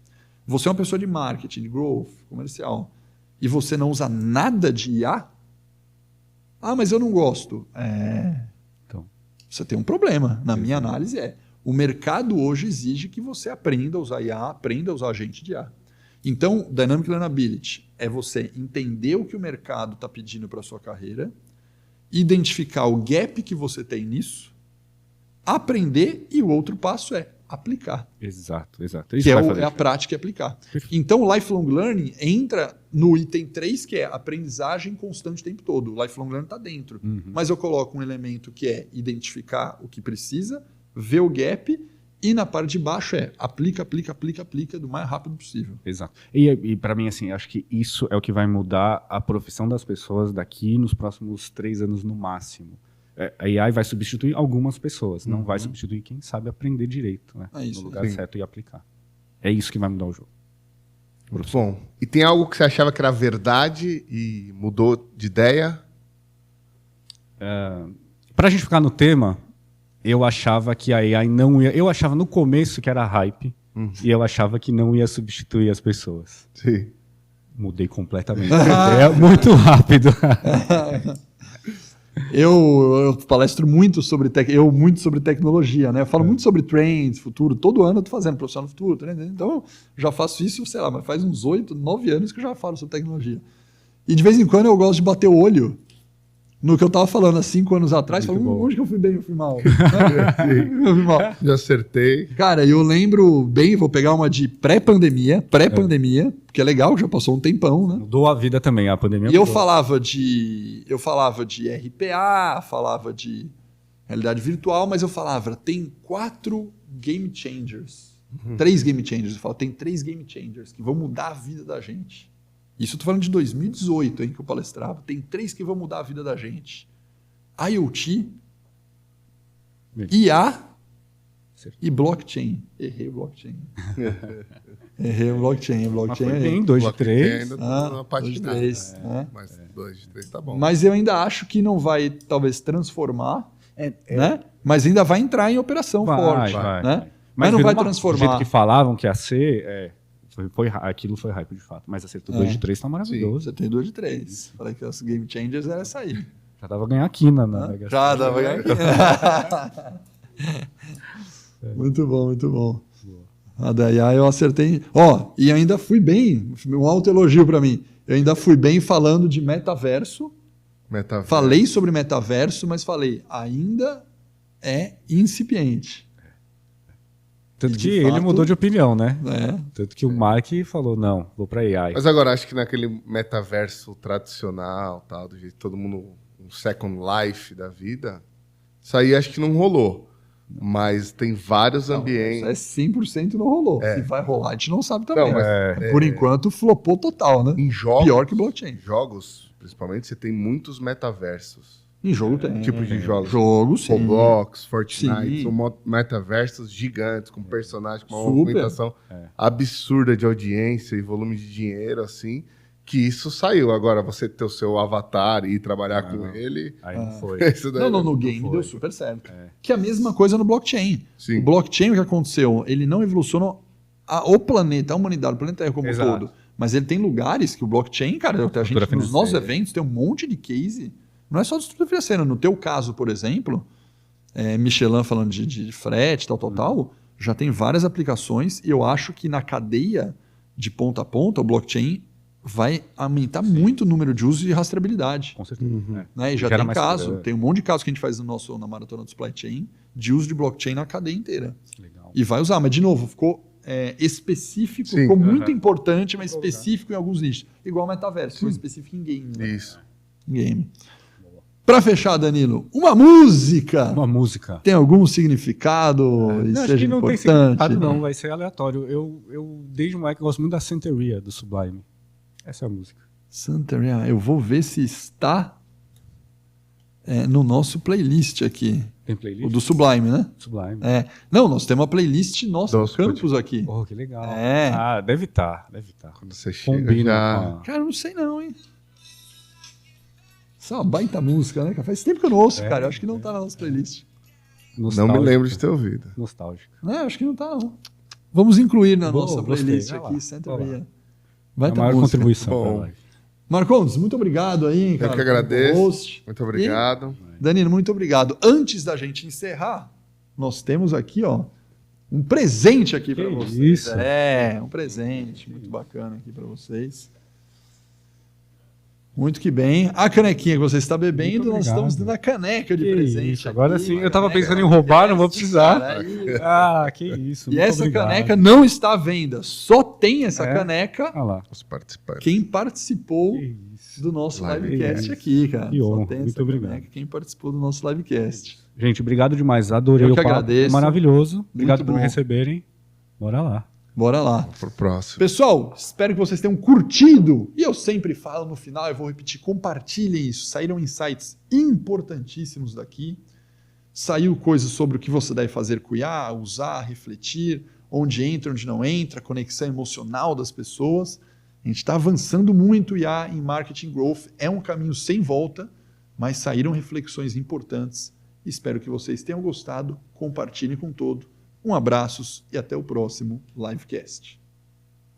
Você é uma pessoa de marketing, de growth, comercial, e você não usa nada de IA? Mas eu não gosto. Você tem um problema. Na minha análise o mercado hoje exige que você aprenda a usar IA, aprenda a usar agente de IA. Então, Dynamic Learnability é você entender o que o mercado está pedindo para a sua carreira, identificar o gap que você tem nisso, aprender e o outro passo é aplicar. Exato. Isso que é a prática e aplicar. Então, o Lifelong Learning entra no item 3, que é aprendizagem constante o tempo todo. O Lifelong Learning está dentro. Mas eu coloco um elemento que é identificar o que precisa, ver o gap, e na parte de baixo aplica do mais rápido possível. Exato. E para mim, assim, acho que isso é o que vai mudar a profissão das pessoas daqui nos próximos 3 anos no máximo. A AI vai substituir algumas pessoas, não vai substituir quem sabe aprender direito, né? No lugar certo e aplicar. É isso que vai mudar o jogo. Muito bom. E tem algo que você achava que era verdade e mudou de ideia? Para a gente ficar no tema, eu achava que a AI não ia... Eu achava no começo que era hype e eu achava que não ia substituir as pessoas. Sim. Mudei completamente. É muito rápido. Eu palestro muito sobre tecnologia, né? Eu falo muito sobre trends, futuro. Todo ano eu estou fazendo profissional no futuro. Então, eu já faço isso, sei lá, mas faz uns 8, 9 anos que eu já falo sobre tecnologia. E de vez em quando eu gosto de bater o olho no que eu estava falando há 5 anos atrás. Falando, onde que eu fui bem, eu fui mal? Eu fui mal. Já acertei. Cara, eu lembro bem, vou pegar uma de pré-pandemia, porque é legal, já passou um tempão, né? Mudou a vida também, a pandemia. E eu falava de RPA, falava de realidade virtual, mas eu falava, tem 4 game changers. 3 game changers. Eu falo, tem 3 game changers que vão mudar a vida da gente. Isso eu tô falando de 2018, hein, que eu palestrava. Tem 3 que vão mudar a vida da gente. IoT, IA e blockchain. Errei o blockchain. Errei o blockchain. Mas foi bem, 2 de 3. Na parte 2 de 3. Mas 2 de 3 tá bom. Mas eu ainda acho que não vai, talvez, transformar, né? Mas ainda vai entrar em operação forte. Né? Mas não vai transformar. Do jeito que falavam que ia ser... aquilo foi hype de fato, mas acertou 2 de 3, tá maravilhoso. Sim, você tem 2 de 3. Falei que os game changers era essa aí. Já dava ganhar aqui na Já dava ganhar aqui. Muito bom, muito bom. A daí eu acertei. E ainda fui bem, um alto elogio para mim. Eu ainda fui bem falando de metaverso. Falei sobre metaverso, mas falei, ainda é incipiente. Tanto que ele mudou de opinião, né? Tanto que o Mark falou, não, vou para AI. Mas agora, acho que naquele metaverso tradicional, tal, do jeito todo mundo, um second life da vida, isso aí acho que não rolou. Mas tem vários ambientes. Isso é 100% não rolou. Se vai rolar, a gente não sabe também. Não, por enquanto, flopou total, né? Em jogos, pior que blockchain. Em jogos, principalmente, você tem muitos metaversos. Em jogo tem. Tipo de jogos. Jogos, sim. Roblox, Fortnite, são metaversos gigantes, com personagens, com uma movimentação absurda de audiência e volume de dinheiro, assim, que isso saiu. Agora, você ter o seu avatar e ir trabalhar com ele... Aí não foi. No game deu super certo. Que é a mesma coisa no blockchain. Sim. O blockchain, o que aconteceu? Ele não evolucionou o planeta, a humanidade, o planeta Terra como um todo. Mas ele tem lugares que o blockchain, cara, a gente, nos nossos eventos tem um monte de case. Não é só de estrutura financeira. No teu caso, por exemplo, Michelin falando de frete, tal, já tem várias aplicações e eu acho que na cadeia de ponta a ponta, o blockchain vai aumentar muito o número de uso e rastreabilidade. Com certeza. Né? E já tem caso, tem um monte de casos que a gente faz na Maratona do Supply Chain de uso de blockchain na cadeia inteira. Legal. E vai usar, mas de novo, ficou específico, ficou muito importante, mas específico em alguns nichos. Igual o metaverso, ficou específico em game. Né? Isso. Em game. Para fechar, Danilo, uma música. Uma música. Tem algum significado? Acho que não tem significado, não. Vai ser aleatório. Eu desde o moleque, gosto muito da Santeria, do Sublime. Essa é a música. Santeria. Eu vou ver se está no nosso playlist aqui. Tem playlist? O do Sublime, né? Sublime. Não, nós temos uma playlist nossa do campus aqui. Oh, que legal. Deve estar. Quando você chega, Combina. Cara, não sei não, hein? Isso é uma baita música, né? Faz tempo que eu não ouço, cara. Eu acho que não tá na nossa playlist. Não me lembro de ter ouvido. Nostálgico. Acho que não tá, não. Vamos incluir na nossa playlist aqui, Santeria. Vai ter maior contribuição. Marcondes, muito obrigado aí, cara. Eu que agradeço. Muito obrigado. Danilo, muito obrigado. Antes da gente encerrar, nós temos aqui, um presente aqui para vocês. Isso. Um presente muito bacana aqui para vocês. Muito que bem. A canequinha que você está bebendo, nós estamos dando a caneca de presente. Isso. Agora sim, eu estava pensando em roubar, não vou precisar. Que isso. E essa caneca não está à venda. Só tem essa caneca os participantes. Quem participou do nosso livecast aqui, cara. Que honra. Só tem muito obrigado. Caneca, quem participou do nosso livecast. Gente, obrigado demais. Adorei o papo. Agradeço. Maravilhoso. Obrigado por me receberem. Bora lá. Bora lá. Pro próximo. Pessoal, espero que vocês tenham curtido. E eu sempre falo no final, eu vou repetir, compartilhem isso. Saíram insights importantíssimos daqui. Saiu coisas sobre o que você deve fazer com o IA, usar, refletir, onde entra, onde não entra, conexão emocional das pessoas. A gente está avançando muito o IA em Marketing Growth. É um caminho sem volta, mas saíram reflexões importantes. Espero que vocês tenham gostado. Compartilhem com todo. Um abraço e até o próximo livecast.